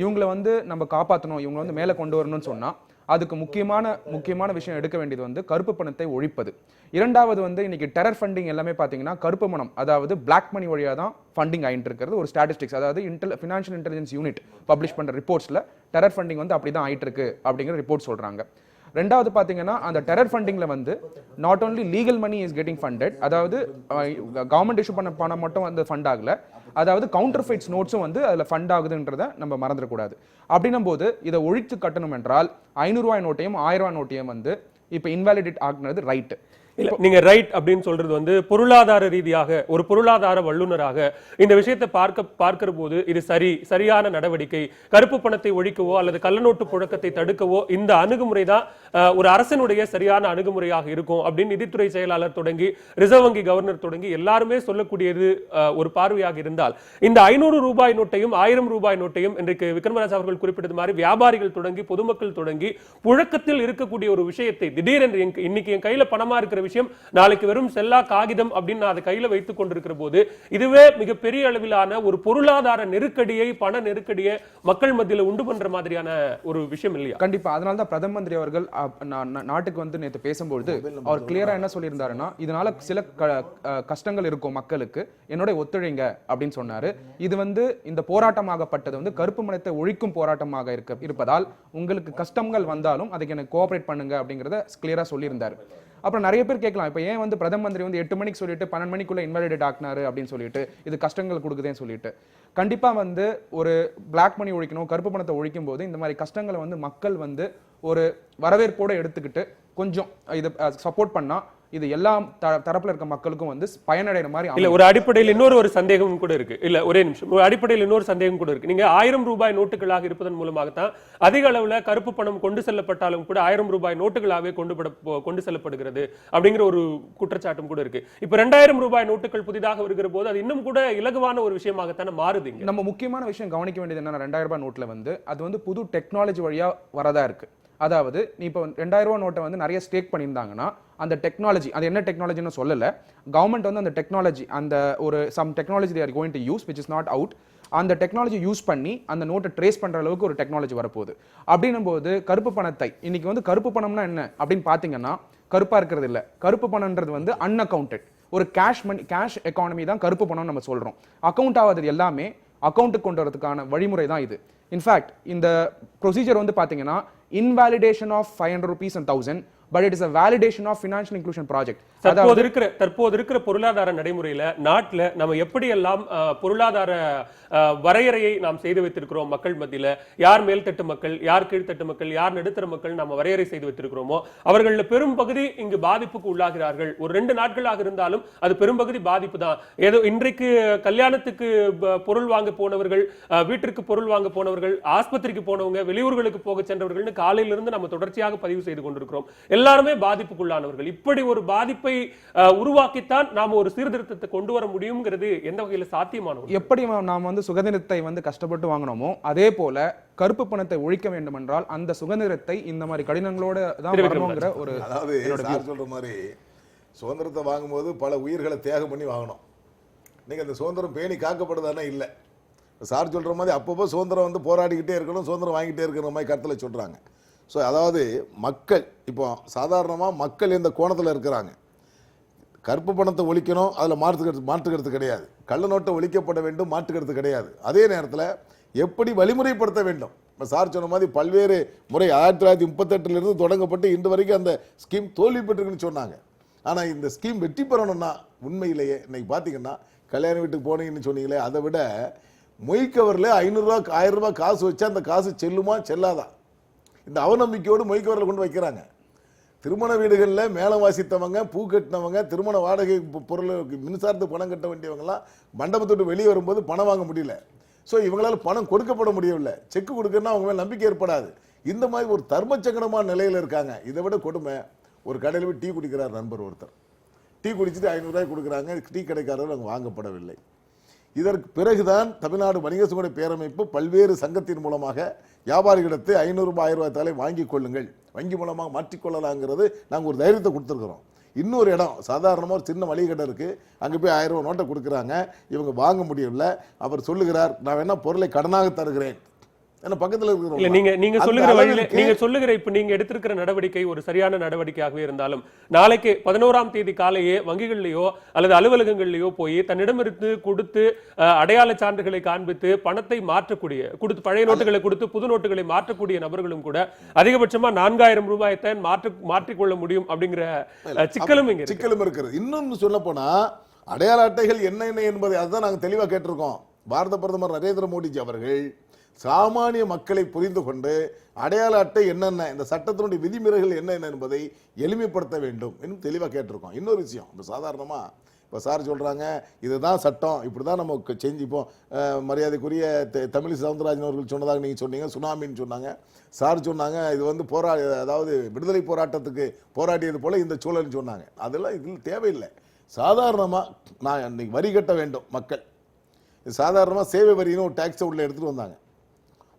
இவங்களை வந்து நம்ம காப்பாற்றணும், இவங்களை வந்து மேலே கொண்டு வரணும்னு சொன்னா அதுக்கு முக்கியமான விஷயம் எடுக்க வேண்டியது வந்து கருப்பு பணத்தை ஒழிப்பது. இரண்டாவது வந்து இன்னைக்கு டெரர் ஃபண்டிங் எல்லாமே பார்த்தீங்கன்னா கருப்பு பணம், அதாவது பிளாக் மணி வழியாக தான் ஃபண்டிங் ஆகிட்டு இருக்கிறது ஒரு ஸ்டாட்டிஸ்டிக்ஸ். அதாவது ஃபினான்ஷியல் இன்டெலிஜென்ஸ் யூனிட் பப்ளிஷ் பண்ணுற ரிப்போர்ட்ஸில் டெரர் ஃபண்டிங் வந்து அப்படி தான் ஆகிட்டு இருக்கு அப்படிங்கிற ரிப்போர்ட் சொல்கிறாங்க. ரெண்டாவது பாத்தீங்கன்னா அந்த டெரர் ஃபண்டிங்ல வந்து not only legal money is getting funded, அதாவது கவர்மெண்ட் இஷ்யூ பண்ண பணம் மட்டும் வந்து ஃபண்ட் ஆகல, அதாவது கவுண்டர் ஃபைட்ஸ் நோட்ஸும் வந்து அதுல ஃபண்ட் ஆகுதுன்றத நம்ம மறந்துடக்கூடாது. அப்படின்னும் போது இதை ஒழித்து கட்டணும் என்றால் 500 ரூபாய் நோட்டையும் 1000 ரூபாய் நோட்டையும் வந்து இப்ப இன்வாலிடேட் ஆகுனது ரைட். இல்ல, நீங்க ரைட் அப்படின்னு சொல்றது வந்து பொருளாதார ரீதியாக ஒரு பொருளாதார வல்லுநராக இந்த விஷயத்தை பார்க்கிற போது இது சரியான நடவடிக்கை. கருப்பு பணத்தை ஒழிக்கவோ அல்லது கள்ளநோட்டு புழக்கத்தை தடுக்கவோ இந்த அணுகுமுறை தான் ஒரு அரசனுடைய சரியான அணுகுமுறையாக இருக்கும் அப்படின்னு நிதித்துறை செயலாளர் தொடங்கி ரிசர்வ் வங்கி கவர்னர் தொடங்கி எல்லாருமே சொல்லக்கூடியது ஒரு பார்வையாக இருந்தால், இந்த 500 ரூபாய் நோட்டையும் 1000 ரூபாய் நோட்டையும் இன்றைக்கு விக்ரமராஜ் அவர்கள் குறிப்பிட்டது மாதிரி வியாபாரிகள் தொடங்கி பொதுமக்கள் தொடங்கி புழக்கத்தில் இருக்கக்கூடிய ஒரு விஷயத்தை திடீரென்று இன்னைக்கு என் கையில பணமா இருக்கிற விஷயம் நாளைக்கு வெறும் செல்லா காகிதம் அப்படின்னு நான் அதை கையில வைத்துக் கொண்டிருக்கிற போது இதுவே மிகப்பெரிய அளவிலான ஒரு பொருளாதார நெருக்கடியை, பண நெருக்கடியை மக்கள் மத்தியில் உண்டு பண்ற மாதிரியான ஒரு விஷயம் இல்லையா? கண்டிப்பா. அதனால தான் பிரதம மந்திரி அவர்கள் நாட்டுக்கு வந்து நேற்று பேசும்பொழுது அவர் கிளியரா என்ன சொல்லியிருந்தாருன்னா, இதனால சில கஷ்டங்கள் இருக்கும் மக்களுக்கு, என்னோட ஒத்துழைங்க அப்படின்னு சொன்னாரு. இது வந்து இந்த போராட்டமாகப்பட்டது வந்து கருப்பு பணத்தை ஒழிக்கும் போராட்டமாக இருப்பதால் உங்களுக்கு கஷ்டங்கள் வந்தாலும் அதுக்கு எனக்கு கோஆபரேட் பண்ணுங்க அப்படிங்கறத கிளியரா சொல்லியிருந்தாரு. அப்புறம் நிறைய பேர் கேட்கலாம், இப்போ ஏன் வந்து பிரதம மந்திரி வந்து 8 மணிக்கு சொல்லிட்டு 12 மணிக்குள்ள இன்வாலிடேட் ஆக்கினாரு அப்படின்னு சொல்லிட்டு, இது கஷ்டங்கள் கொடுக்குதுன்னு சொல்லிட்டு. கண்டிப்பா வந்து ஒரு பிளாக் மணி ஒழிக்கணும், கருப்பு பணத்தை ஒழிக்கும் போது இந்த மாதிரி கஷ்டங்களை வந்து மக்கள் வந்து ஒரு வரவேற்போட எடுத்துக்கிட்டு கொஞ்சம் இதை சப்போர்ட் பண்ணா இது எல்லா தரப்புல இருக்க மக்களுக்கும் வந்து பயனடைகிற மாதிரி. இல்ல, ஒரு அடிப்படையில் இன்னொரு சந்தேகம் கூட இருக்கு. இல்ல, ஒரே நிமிஷம். ஒரு அடிப்படையில் இன்னொரு சந்தேகம் கூட இருக்கு. நீங்க 1000 ரூபாய் நோட்டுகளாக இருப்பதன் மூலமாகத்தான் அதிக அளவுல கருப்பு பணம் கொண்டு செல்லப்பட்டாலும் கூட 1000 ரூபாய் நோட்டுகளாகவே கொண்டு செல்லப்படுகிறது அப்படிங்கிற ஒரு குற்றச்சாட்டும் கூட இருக்கு. இப்ப 2000 ரூபாய் நோட்டுகள் புதிதாக வருகிற போது அது இன்னும் கூட இலகுவான ஒரு விஷயமாகத்தானே மாறுது. நம்ம முக்கியமான விஷயம் கவனிக்க வேண்டியது என்னன்னா, 2000 ரூபாய் நோட்ல வந்து அது வந்து புது டெக்னாலஜி வழியா வரதா இருக்கு. அதாவது நீ இப்போ 2000 ரூபாய் நோட்டை வந்து நிறைய ஸ்டேக் பண்ணியிருந்தாங்கன்னா அந்த டெக்னாலஜி, அது என்ன டெக்னாலஜின்னு சொல்லல, கவர்மெண்ட் வந்து அந்த டெக்னாலஜி, அந்த ஒரு some technology they are going to use which is not out, அந்த டெக்னாலஜி யூஸ் பண்ணி அந்த நோட்டை ட்ரேஸ் பண்ற அளவுக்கு ஒரு டெக்னாலஜி வரப்போகுது. அப்படின்னும் போது கருப்பு பணத்தை இன்னைக்கு வந்து கருப்பு பணம்னா என்ன அப்படின்னு பாத்தீங்கன்னா கருப்பா இருக்கிறது இல்ல, கருப்பு பணம்ன்றது வந்து அன்அக்கவுண்டட் ஒரு கேஷ் எக்கானமி தான் கருப்பு பணம் நம்ம சொல்றோம். அக்கவுண்ட் ஆகாதது எல்லாமே அக்கவுண்ட்டுக்கு கொண்டு வரதுக்கான வழிமுறை தான் இது. இன்ஃபேக்ட் இந்த ப்ரொசீஜர் வந்து பாத்தீங்கன்னா invalidation of 500 rupees and 1000, but it is a validation of financial inclusion project. தற்போது இருக்கிற பொருளாதார நடைமுறையில நாட்டில் நம்ம எப்படியெல்லாம் பொருளாதார வரையறையை நாம் செய்து வைத்திருக்கிறோம் மக்கள் மத்தியில, யார் மேல்தட்டு மக்கள், யார் கீழ்த்தட்டு மக்கள், யார் நடுத்தர மக்கள் நம்ம வரையறை செய்து வைத்திருக்கிறோமோ அவர்கள பெரும் பகுதி இங்கு பாதிப்புக்கு உள்ளாகிறார்கள். ஒரு 2 நாட்களாக இருந்தாலும் அது பெரும்பகுதி பாதிப்பு தான். ஏதோ இன்றைக்கு கல்யாணத்துக்கு பொருள் வாங்க போனவர்கள், வீட்டிற்கு பொருள் வாங்க போனவர்கள், ஆஸ்பத்திரிக்கு போனவங்க, வெளியூர்களுக்கு போக சென்றவர்கள் காலையிலிருந்து நம்ம தொடர்ச்சியாக பதிவு செய்து கொண்டிருக்கிறோம். எல்லாருமே பாதிப்புக்குள்ளானவர்கள். இப்படி ஒரு பாதிப்பை உருவாக்கித்தான் நாம ஒரு சீர்திருத்தத்தை கொண்டு வர முடியும்ங்கிறது எந்த வகையில சாத்தியமானது? எப்படி நாம் வந்து சுதந்திரத்தை வந்து கஷ்டப்பட்டு வாங்கினோமோ அதே போல கருப்பு பணத்தை ஒழிக்க வேண்டும் என்றால் அந்த சுதந்திரத்தை இந்த மாதிரி கடினங்களோட தான் வரணும்ங்கிற ஒரு, அதாவது சொல்ற மாதிரி சுதந்திரத்தை வாங்கும்போது பல உயிர்களை தியாகம் பண்ணி வாங்கணும். நீங்க அந்த சுதந்திரம் பேணி காக்கப்படுதானே இல்லை. சார் சொல்ற மாதிரி அப்பப்போ சுதந்திரம் வந்து போராடிக்கிட்டே இருக்கணும், சுதந்திரம் வாங்கிட்டே இருக்கிற மாதிரி கருத்தில் சொல்றாங்க. ஸோ அதாவது மக்கள் இப்போ சாதாரணமாக மக்கள் இந்த கோணத்தில் இருக்கிறாங்க. கருப்பு பணத்தை ஒழிக்கணும், அதில் மாற்றுக்கிறது கிடையாது. கள்ள நோட்டை ஒழிக்கப்பட வேண்டும், மாற்றுக்கிறது கிடையாது. அதே நேரத்தில் எப்படி வழிமுறைப்படுத்த வேண்டும். இப்போ சார் சொன்ன மாதிரி பல்வேறு முறை 1938 தொடங்கப்பட்டு இன்று வரைக்கும் அந்த ஸ்கீம் தோல்வி பெற்றுக்குன்னு சொன்னாங்க. ஆனால் இந்த ஸ்கீம் வெற்றி பெறணும்னா உண்மையிலேயே இன்னைக்கு பார்த்தீங்கன்னா கல்யாண வீட்டுக்கு போனீங்கன்னு சொன்னீங்களே, அதை விட மொய்க்கவரில் 500 ரூபா 1000 ரூபா காசு வச்சா அந்த காசு செல்லுமா செல்லாதா, இந்த அவநம்பிக்கையோடு மொய்க்கவரில் கொண்டு வைக்கிறாங்க. திருமண வீடுகளில் மேளம் வாசித்தவங்க, பூ கட்டினவங்க, திருமண வாடகை பொருள் மின்சாரத்துக்கு பணம் கட்ட வேண்டியவங்கலாம் மண்டபத்தோடு வெளியே வரும்போது பணம் வாங்க முடியல. ஸோ இவங்களால பணம் கொடுக்கப்பட முடியவில்லை. செக்கு கொடுக்கணும்னா அவங்க மேலே நம்பிக்கை ஏற்படாது. இந்த மாதிரி ஒரு தர்மச்சங்கடமான நிலையில் இருக்காங்க. இதை விட கொடுமை, ஒரு கடையில் போய் டீ குடிக்கிறார் நண்பர் ஒருத்தர், டீ குடிச்சிட்டு 500 ரூபாய் கொடுக்குறாங்க, டீ கடைக்காரர் அங்கே வாங்கப்படவில்லை. இதற்கு பிறகுதான் தமிழ்நாடு வணிக சங்கங்களுடைய பேரமைப்பு பல்வேறு சங்கத்தின் மூலமாக வியாபாரிகளிடத்து 500 ரூபாய் 1000 ரூபாய் தாளை வாங்கிக் கொள்ளுங்கள், வங்கி மூலமாக மாற்றிக்கொள்ளலாங்கிறது நாங்கள் ஒரு தைரியத்தை கொடுத்துருக்குறோம். இன்னொரு இடம் சாதாரணமாக ஒரு சின்ன மளிகை கடை இருக்குது, அங்கே போய் 1000 ரூபாய் நோட்டை கொடுக்குறாங்க, இவங்க வாங்க முடியவில்லை. அவர் சொல்லுகிறார், நான் வேணா பொருளை கடனாக தருகிறேன். பக்கத்துல இல்ல நீங்க சொல்லுகிற வழியில நீங்க சொல்லுகிற இப்ப நீங்க எடுத்திருக்கிற நடவடிக்கை ஒரு சரியான நடவடிக்கையாகவே இருந்தாலும் நாளைக்கு 11ஆம் தேதி காலையே வங்கிகள்லயோ அல்லது அலுவலகங்கள்லயோ போய் தன்னிடமிருந்து கொடுத்து அடையாள சான்றுகளை காண்பித்து பணத்தை கொடுத்து பழைய நோட்டுகளை கொடுத்து புது நோட்டுகளை மாற்றக்கூடிய நபர்களும் கூட அதிகபட்சமா 4000 ரூபாய்த்தான் மாற்றிக்கொள்ள முடியும் அப்படிங்கிற சிக்கலும் இருக்கிறது. இன்னொன்னு சொல்ல போனா அடையாள அட்டைகள் என்ன என்பதை அதுதான் நாங்க தெளிவா கேட்டிருக்கோம். பாரத பிரதமர் நரேந்திர மோடிஜி அவர்கள் சாமானிய மக்களை புரிந்து கொண்டு அடையாள அட்டை என்னென்ன, இந்த சட்டத்தினுடைய விதிமுறைகள் என்ன என்பதை எளிமைப்படுத்த வேண்டும் என்று தெளிவாக கேட்டிருக்கோம். இன்னொரு விஷயம், இப்போ சாதாரணமாக இப்போ சார் சொல்கிறாங்க இதுதான் சட்டம், இப்படி தான் நம்ம செஞ்சுப்போம். மரியாதைக்குரிய தமிழிசை சவுந்தரராஜன் அவர்கள் சொன்னதாக நீங்கள் சொன்னீங்க, சுனாமின்னு சொன்னாங்க. சார் சொன்னாங்க இது அதாவது விடுதலை போராட்டத்துக்கு போராடியது போல் இந்த சூழல்னு சொன்னாங்க. அதெல்லாம் இதில் தேவையில்லை. சாதாரணமாக நான் இன்னைக்கு வரி கட்ட வேண்டும் மக்கள், சாதாரணமாக சேவை வரின்னு ஒரு டேக்ஸை உள்ளே எடுத்துகிட்டு வந்தாங்க.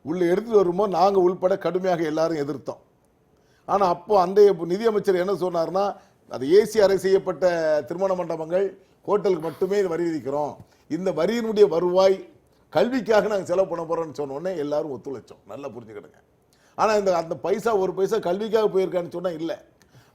உள்ளே எடுத்துகிட்டு வரும்போது நாங்கள் உள்பட கடுமையாக எல்லாரும் எதிர்த்தோம். ஆனால் அப்போ அந்த நிதியமைச்சர் என்ன சொன்னார்னா, அது ஏசி அறை செய்யப்பட்ட திருமண மண்டபங்கள் ஹோட்டலுக்கு மட்டுமே வரி விதிக்கிறோம், இந்த வரியினுடைய வருவாய் கல்விக்காக நாங்கள் செலவு பண்ண போகிறோம்னு சொன்னோடனே எல்லாரும் ஒத்துழைச்சோம். நல்லா புரிஞ்சுக்கிடுங்க. ஆனால் அந்த பைசா ஒரு பைசா கல்விக்காக போயிருக்கான்னு சொன்னால் இல்லை.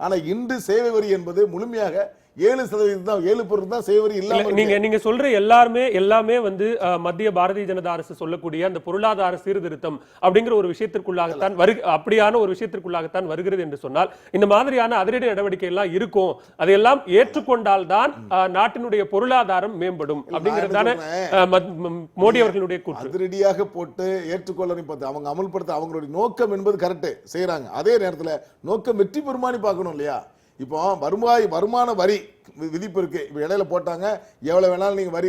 ஆனால் இன்று சேவை வரி என்பது முழுமையாக 7% தான், 7% தான் சேவை வரி இல்லாமல். நீங்க சொல்ற எல்லாமே வந்து மத்திய பாரதிய ஜனதா அரசு சொல்லக்கூடிய அந்த பொருளாதார சீர்திருத்தம் அப்படிங்கிற ஒரு விஷயத்திற்குள்ளாகத்தான் அப்படியான ஒரு விஷயத்திற்குள்ளாகத்தான் வருகிறது என்று சொன்னால் இந்த மாதிரியான அதிரடி நடவடிக்கை எல்லாம் இருக்கும். அதையெல்லாம் ஏற்றுக்கொண்டால் தான் நாட்டினுடைய பொருளாதாரம் மேம்படும் அப்படிங்கிறதான மோடி அவர்களுடைய கூற்று. அதிரடியாக போட்டு ஏற்றுக்கொள்ள அவங்க அமல்படுத்த அவங்களுடைய நோக்கம் என்பது கரெக்ட் செய்யறாங்க. அதே நேரத்தில் நோக்கம் வெற்றி பெருமானி பார்க்கணும் இல்லையா? இப்போ வருமான வரி விதிப்பு இருக்கு. இப்போ இடையில போட்டாங்க, எவ்வளவு வேணாலும் நீங்க வரி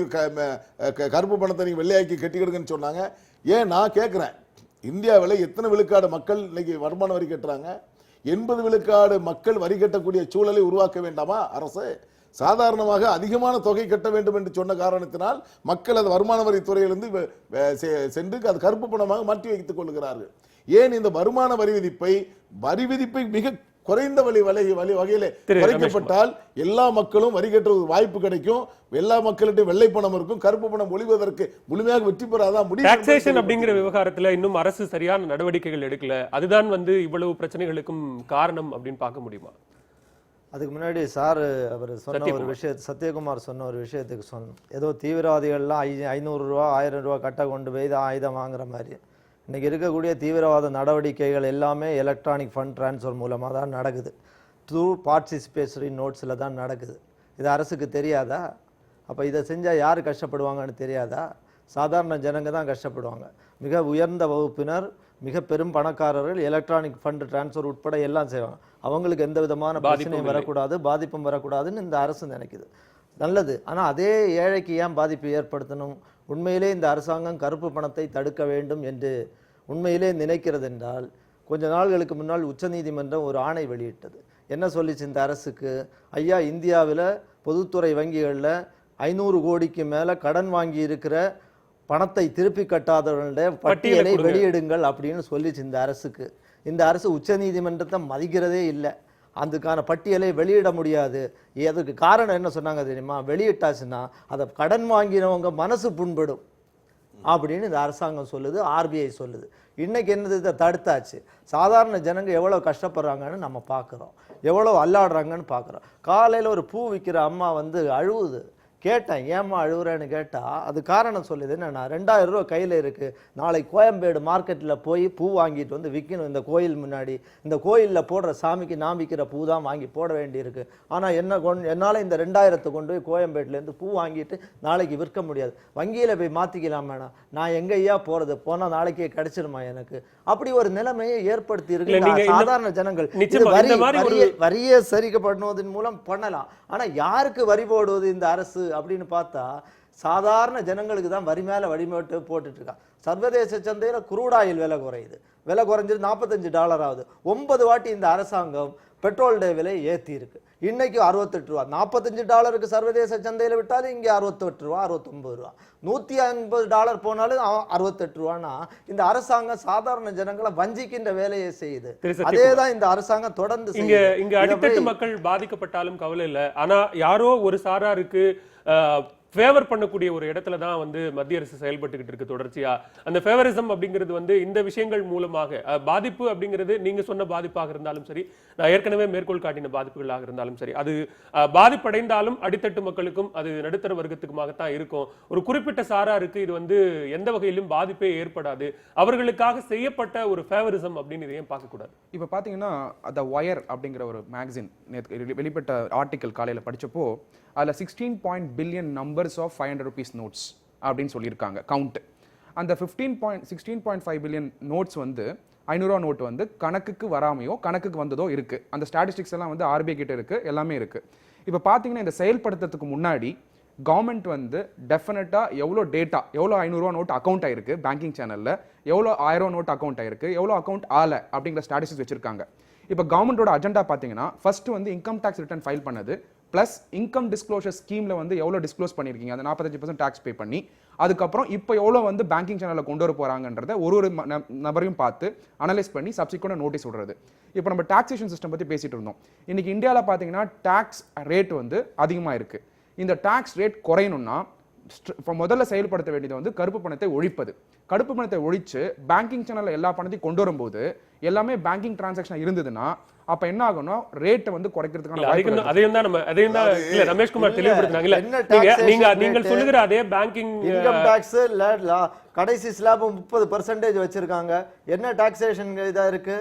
கருப்பு பணத்தை நீங்க வெள்ளையாக்கி கட்டிக்கிடுங்கன்னு சொன்னாங்க. ஏன் நான் கேட்கிறேன், இந்தியாவில் எத்தனை விழுக்காடு மக்கள் இன்னைக்கு வருமான வரி கட்டுறாங்க? 80 விழுக்காடு மக்கள் வரி கட்டக்கூடிய சூழலை உருவாக்க வேண்டாமா அரசு? சாதாரணமாக அதிகமான தொகை கட்ட வேண்டும் என்று சொன்ன காரணத்தினால் மக்கள் அது வருமான வரி துறையிலிருந்து சென்று அது கருப்பு பணமாக மாற்றி வைத்துக் கொள்கிறார்கள். ஏன் இந்த வருமான வரி விதிப்பை மிக குறைந்த வகையில குறைக்கப்பட்டால் எல்லா மக்களும் வரி கட்ட வாய்ப்பு கிடைக்கும், எல்லா மக்களிடம் வெள்ளை பணம் இருக்கும், கருப்பு பணம் ஒழிவதற்கு முழுமையாக வெற்றி பெறாதான் முடியும். டாக்ஸேஷன் அப்படிங்கிற விவகாரத்துல இன்னும் அரசு சரியான நடவடிக்கைகள் எடுக்கல, அதுதான் வந்து இவ்வளவு பிரச்சனைகளுக்கும் காரணம் அப்படின்னு பார்க்க முடியுமா? அதுக்கு முன்னாடி சார் அவர் சொன்ன ஒரு விஷயத்தை, சத்யகுமார் சொன்ன ஒரு விஷயத்துக்கு சொன்னோம், ஏதோ தீவிரவாதிகள்லாம் 500 ரூபா 1000 ரூபா கட்ட கொண்டு போய் தான் ஆயுதம் வாங்குற மாதிரி. இன்றைக்கி இருக்கக்கூடிய தீவிரவாத நடவடிக்கைகள் எல்லாமே எலக்ட்ரானிக் ஃபண்ட் ட்ரான்ஸ்ஃபர் மூலமாக தான் நடக்குது, த்ரூ பார்ட்டிசிபேஷனரி நோட்ஸில் தான் நடக்குது. இது அரசுக்கு தெரியாதா? அப்போ இதை செஞ்சால் யார் கஷ்டப்படுவாங்கன்னு தெரியாதா? சாதாரண ஜனங்க தான் கஷ்டப்படுவாங்க. மிக உயர்ந்த வகுப்பினர், மிக பெரும் பணக்காரர்கள் எலக்ட்ரானிக் ஃபண்ட் ட்ரான்ஸ்ஃபர் உட்பட எல்லாம் செய்வாங்க. அவங்களுக்கு எந்த விதமான பிரச்சனையும் வரக்கூடாது, பாதிப்பும் வரக்கூடாதுன்னு இந்த அரசு நினைக்குது. நல்லது. ஆனால் அதே ஏழைக்கு ஏன் பாதிப்பு ஏற்படுத்தணும்? உண்மையிலே இந்த அரசாங்கம் கருப்பு பணத்தை தடுக்க வேண்டும் என்று உண்மையிலே நினைக்கிறது என்றால், கொஞ்ச நாள்களுக்கு முன்னால் உச்சநீதிமன்றம் ஒரு ஆணை வெளியிட்டது. என்ன சொல்லிச்சு இந்த அரசுக்கு? ஐயா, இந்தியாவில் பொதுத்துறை வங்கிகளில் 500 கோடிக்கு மேலே கடன் வாங்கி இருக்கிற பணத்தை திருப்பி கட்டாதவர்களுடைய பட்டியலை வெளியிடுங்கள் அப்படின்னு சொல்லிச்சு இந்த அரசுக்கு. இந்த அரசு உச்சநீதிமன்றத்தை மதிக்கிறதே இல்லை, அதுக்கான பட்டியலை வெளியிட முடியாது. அதுக்கு காரணம் என்ன சொன்னாங்க தெரியுமா? வெளியிட்டாச்சுன்னா அதை கடன் வாங்கினவங்க மனசு புண்படும் அப்படின்னு இந்த அரசாங்கம் சொல்லுது, ஆர்பிஐ சொல்லுது. இன்னைக்கு என்னது, இதை தடுத்தாச்சு. சாதாரண ஜனங்க எவ்வளோ கஷ்டப்படுறாங்கன்னு நம்ம பார்க்குறோம், எவ்வளோ அல்லாடுறாங்கன்னு பார்க்குறோம். காலையில் ஒரு பூ விற்கிற அம்மா வந்து அழுவுது. கேட்டேன், ஏம்மா அழுகுறேன்னு கேட்டால் அது காரணம் சொல்லுது. என்னன்னா, 2000 ரூபா கையில் இருக்குது, நாளைக்கு கோயம்பேடு மார்க்கெட்டில் போய் பூ வாங்கிட்டு வந்து விற்கணும் இந்த கோயில் முன்னாடி. இந்த கோயிலில் போடுற சாமிக்கு நான் விற்கிற பூ தான் வாங்கி போட வேண்டியிருக்கு. ஆனால் என்னால் இந்த 2000 கொண்டு போய் கோயம்பேட்டிலேருந்து பூ வாங்கிட்டு நாளைக்கு விற்க முடியாது. வங்கியில் போய் மாற்றிக்கலாம் வேணாம், நான் எங்கேயா போகிறது, போனால் நாளைக்கே கிடைச்சிருமா எனக்கு? அப்படி ஒரு நிலைமையை ஏற்படுத்தி இருக்கு சாதாரண ஜனங்கள். வரியை சரிக்கப்படுவதன் மூலம் பண்ணலாம். ஆனால் யாருக்கு வரி போடுவது இந்த அரசு அப்படின்னு பார்த்தா, சாதாரண ஜனங்களுக்கு தான் வரி மேலே வடிமேட்டு போட்டுட்டு இருக்கான். சர்வதேச சந்தையில் குரூட் ஆயில் விலை குறையுது, விலை குறைஞ்சது $45 ஆகுது. 9 வாட்டி இந்த அரசாங்கம் பெட்ரோல் விலை ஏற்றி இருக்கு. இன்னைக்கு 68 ரூபா, $45 சர்வதேச சந்தையில் விட்டாலும் இங்கே 68 ரூபா, 69 ரூபா, $150 போனாலும் 68 ரூபான்னா இந்த அரசாங்கம் சாதாரண ஜனங்களை வஞ்சிக்கின்ற வேலையை செய்யுது. அதேதான் இந்த அரசாங்கம் தொடர்ந்து இங்க அடித்தட்டு மக்கள் பாதிக்கப்பட்டாலும் கவலை இல்லை. ஆனா யாரோ ஒரு சாராருக்கு ஃபேவர் பண்ணக்கூடிய ஒரு இடத்துல தான் வந்து மத்திய அரசு செயல்பட்டுக்கிட்டு இருக்கு தொடர்ச்சியா. அந்த ஃபேவரிசம் அப்படிங்கிறது வந்து இந்த விஷயங்கள் மூலமாக பாதிப்பு அப்படிங்கிறது நீங்க சொன்ன பாதிப்பாக இருந்தாலும் சரி, நான் ஏற்கனவே மேற்கோள் காட்டின பாதிப்புகளாக இருந்தாலும் சரி, அது பாதிப்படைந்தாலும் அடித்தட்டு மக்களுக்கும் அது நடுத்தர வர்க்கத்துக்குமாகத்தான் இருக்கும். ஒரு குறிப்பிட்ட சாராருக்கு இது வந்து எந்த வகையிலும் பாதிப்பே ஏற்படாது. அவர்களுக்காக செய்யப்பட்ட ஒரு ஃபேவரிசம் அப்படின்னு இதையும் பார்க்கக்கூடாது. இப்போ பார்த்தீங்கன்னா த ஒயர் அப்படிங்கிற ஒரு மேகசின் வெளிப்பட்ட ஆர்டிக்கல் காலையில் படித்தப்போ அதில் 16 billion numbers of 500 rupees notes அப்படின்னு சொல்லியிருக்காங்க கவுண்ட். அந்த 16.5 பில்லியன் நோட்ஸ் வந்து 500 ரூபா நோட்டு வந்து கணக்குக்கு வராமையோ கணக்குக்கு வந்ததோ இருக்குது. அந்த ஸ்டாட்டிஸ்டிக்ஸ் எல்லாம் வந்து RBI கிட்ட இருக்குது, எல்லாமே இருக்குது. இப்போ பார்த்தீங்கன்னா இந்த செயல்படுத்துறதுக்கு முன்னாடி கவர்மெண்ட் வந்து டெஃபினட்டாக எவ்வளோ டேட்டா, எவ்வளோ 500 ரூபா நோட் அக்கௌண்ட் ஆயிருக்கு பேங்கிங் சேனலில், எவ்வளோ 1000 ரூபா நோட் அக்கௌண்ட் ஆயிருக்கு, எவ்வளோ அக்கௌண்ட் ஆலை அப்படிங்கிற ஸ்டாட்டிஸ்டிக்ஸ் வச்சிருக்காங்க. இப்போ கவர்மெண்டோட அஜெண்டா பார்த்தீங்கன்னா ஃபர்ஸ்ட் வந்து இன்கம் டேக்ஸ் ரிட்டர்ன் ஃபைல் பண்ணது, பிளஸ் இன்கம் டிஸ்க்ளோஷர் ஸ்கீம்ல வந்து எவ்வளோ டிஸ்க்ளோஸ் பண்ணியிருக்கீங்க, அந்த 45% டாக்ஸ் பே பண்ணி, அதுக்கப்புறம் இப்போ எவ்வளோ வந்து பேங்கிங் சேனலில் கொண்டு வர போறாங்கன்றத ஒரு நபரையும் பார்த்து அனலைஸ் பண்ணி சப்சிக்வெண்ட் நோட்டீஸ் விடுறது. இப்போ நம்ம டாக்ஸேஷன் சிஸ்டம் பற்றி பேசிட்டு இருந்தோம். இன்னைக்கு இந்தியாவில் பார்த்தீங்கன்னா டாக்ஸ் ரேட் வந்து அதிகமாக இருக்கு. இந்த டாக்ஸ் ரேட் குறையணும்னா முதல்ல செயல்படுத்த வேண்டியது வந்து கருப்பு பணத்தை ஒழிப்பது. கருப்பு பணத்தை ஒழிச்சு பேங்கிங் சேனல்ல எல்லா பணத்தையும் கொண்டு வரும்போது எல்லாமே பேங்கிங் டிரான்சாக்ஷன் இருந்ததுன்னா அப்ப என்ன ஆகும்னா ரேட்டை வந்து குறைக்கிறதுக்கான அதையும் தான் இல்ல ரமேஷ்குமார் தெளிவுபடுத்தினாங்க. நீங்கள் சொல்லுகிற அதே பேங்கிங் இன்கம் டாக்ஸ் கடைசி ஸ்லாப் 30% வச்சிருக்காங்க. என்ன டாக்ஸேஷன் இதா இருக்கு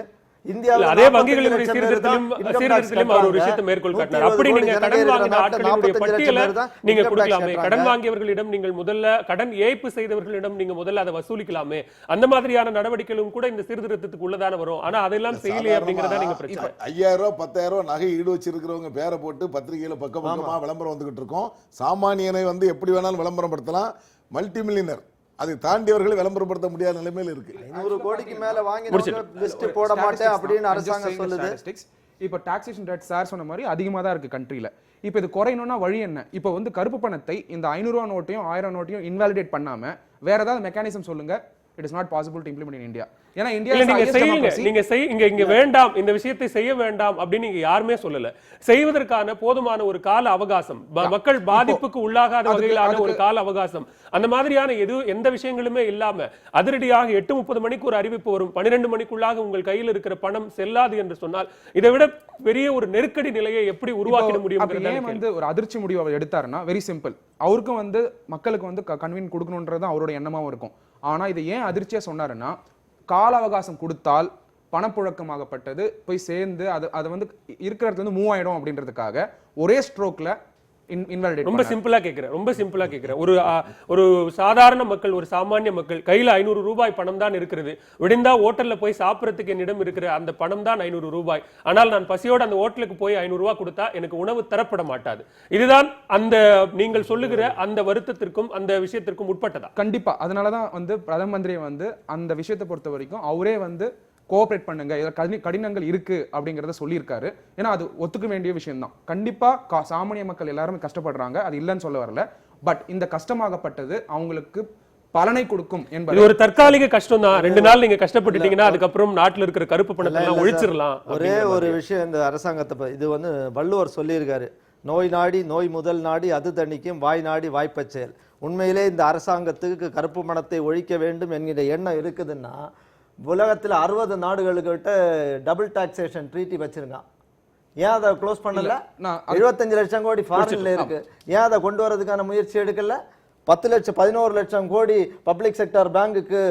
இந்தியாவில்? அதே வங்கிகளினுடைய சீர்திருத்தத்திலும் அவர் ஒரு விஷயத்தை மேற்கோள் காட்டினார். அப்படி நீங்க கடன் வாங்கின ஆட்களினுடைய பட்டியலை நீங்க கொடுக்கலாமே, கடன் வாங்கியவர்களிடம் நீங்கள் முதல்ல, கடன் ஏய்ப்பு செய்தவர்களிடம் நீங்க முதல்ல அதை வசூலிக்கலாமே. அந்த மாதிரியான நடவடிக்கைகளும் கூட இந்த சீர்திருத்தத்துக்கு உள்ளதான வரும். ஆனா அதெல்லாம் செய்யலையே அப்படிங்கறத நீங்க பிரச்சனை. 5000 10,000 நகை ஈடு வச்சிருக்கிறவங்க பேரை போட்டு பத்திரிகையில பக்கமா விளம்பரம் வந்துகிட்டு இருக்கோம். சாமானியனை வந்து எப்படி வேணாலும் விளம்பரம் படுத்தலாம். மல்டி மில்லியனர் அதை தாண்டியவர்களை விளம்பரப்படுத்த முடியாத நிலைமையில் இருக்கு. 500 கோடிக்கு மேல வாங்கி லிஸ்ட் போட மாட்டேன் அப்படின்னு அரசாங்கம் சொல்லுது. இப்போ டாக்ஸேஷன் ரேட் சார் சொன்ன மாதிரி அதிகமாக தான் இருக்கு கண்ட்ரியில. இப்போ இது குறையணும்னா வழி என்ன? இப்போ வந்து கருப்பு பணத்தை இந்த 500 ரூபா நோட்டையும் 1000 நோட்டையும் இன்வாலிடேட் பண்ணாம வேற ஏதாவது மெக்கானிசம் சொல்லுங்க. It is not possible to implement in India. ஏன்னா இங்க வேண்டாம், இந்த விஷயத்தை செய்ய வேண்டாம் அப்படின்னு நீங்க யாருமே சொல்லல. செய்வதற்கான போதுமான ஒரு கால அவகாசம், மக்கள் பாதிப்புக்கு உள்ளாகாத வகையிலான ஒரு கால அவகாசம், அந்த மாதிரியான எந்த விஷயங்களுமே இல்லாம அதிரடியாக 8:30 மணிக்கு ஒரு அறிவிப்பு வரும், 12 மணிக்குள்ளாக உங்கள் கையில் இருக்கிற பணம் செல்லாது என்று சொன்னால் இதை விட பெரிய ஒரு நெருக்கடி நிலையை எப்படி உருவாக்கிட முடியும்? வந்து ஒரு அதிர்ச்சி முடிவு அவர் எடுத்தாருன்னா வெரி சிம்பிள். அவருக்கும் வந்து மக்களுக்கு வந்து கன்வீன் கொடுக்கணும்ன்றது அவரோட எண்ணமாவும் இருக்கும். ஆனா இதை ஏன் அதிர்ச்சியா சொன்னாருன்னா, கால அவகாசம் கொடுத்தால் பணப்புழக்கமாகப்பட்டது போய் சேர்ந்து அது வந்து இருக்கிறது வந்து மூவ் ஆயிடும் அப்படின்றதுக்காக ஒரே ஸ்ட்ரோக்ல ரொம்ப சிம்பிளா கேக்குறேன். ஒரு சாதாரண மக்கள், ஒரு சாமானிய மக்கள் கையில 500 ரூபாய் பணம் தான் இருக்கிறது. விடிந்தா ஹோட்டல்ல போய் சாப்பிடறதுக்கு என்னிடம் இருக்கிற அந்த பணம் தான் 500 ரூபாய். ஆனால் நான் பசியோட அந்த ஹோட்டலுக்கு போய் 500 ரூபாய் கொடுத்தா எனக்கு உணவு தரப்பட மாட்டாது. இதுதான் அந்த நீங்கள் சொல்லுகிற அந்த வருத்தத்திற்கும் அந்த விஷயத்திற்கும் உட்பட்டதா? கண்டிப்பா. அதனாலதான் வந்து பிரதம மந்திரி வந்து அந்த விஷயத்தை பொறுத்த வரைக்கும் அவரே வந்து கோஆபரேட் பண்ணுங்க, கடினங்கள் இருக்கு அப்படிங்கறத சொல்லியிருக்காரு. ஏன்னா அது ஒத்துக்க வேண்டிய விஷயம் தான். கண்டிப்பா சாமானிய மக்கள் எல்லாருமே கஷ்டப்படுறாங்க, அது இல்லைன்னு சொல்ல வரல. பட் இந்த கஷ்டமாகப்பட்டது அவங்களுக்கு பலனை கொடுக்கும் என்பது ஒரு தற்காலிக கஷ்டம் தான். 2 நாள் நீங்க கஷ்டப்பட்டுட்டீங்கன்னா அதுக்கப்புறம் நாட்டில் இருக்கிற கருப்பு பணத்தை எல்லாம் ஒழிச்சிடலாம். ஒரே ஒரு விஷயம் இந்த அரசாங்கத்தை, இது வந்து வள்ளுவர் சொல்லியிருக்காரு, நோய் நாடி நோய் முதல் நாடி அது தணிக்கும், வாய் நாடி வாய்ப்பச் செயல். உண்மையிலே இந்த அரசாங்கத்துக்கு கருப்பு பணத்தை ஒழிக்க வேண்டும் என்கிற எண்ணம் இருக்குதுன்னா உலகத்தில் 60 நாடுகளுக்கிட்ட டபுள் டாக்ஸேஷன் ட்ரீட்டி வச்சிருக்கான். ஏன் அதை க்ளோஸ் பண்ணல? 75 லட்சம் கோடி ஃபாரின்ல இருக்கு, ஏன் அதை கொண்டு வரதுக்கான முயற்சி எடுக்கல? 11 லட்சம் கோடி பப்ளிக் செக்டர் பேங்குக்கு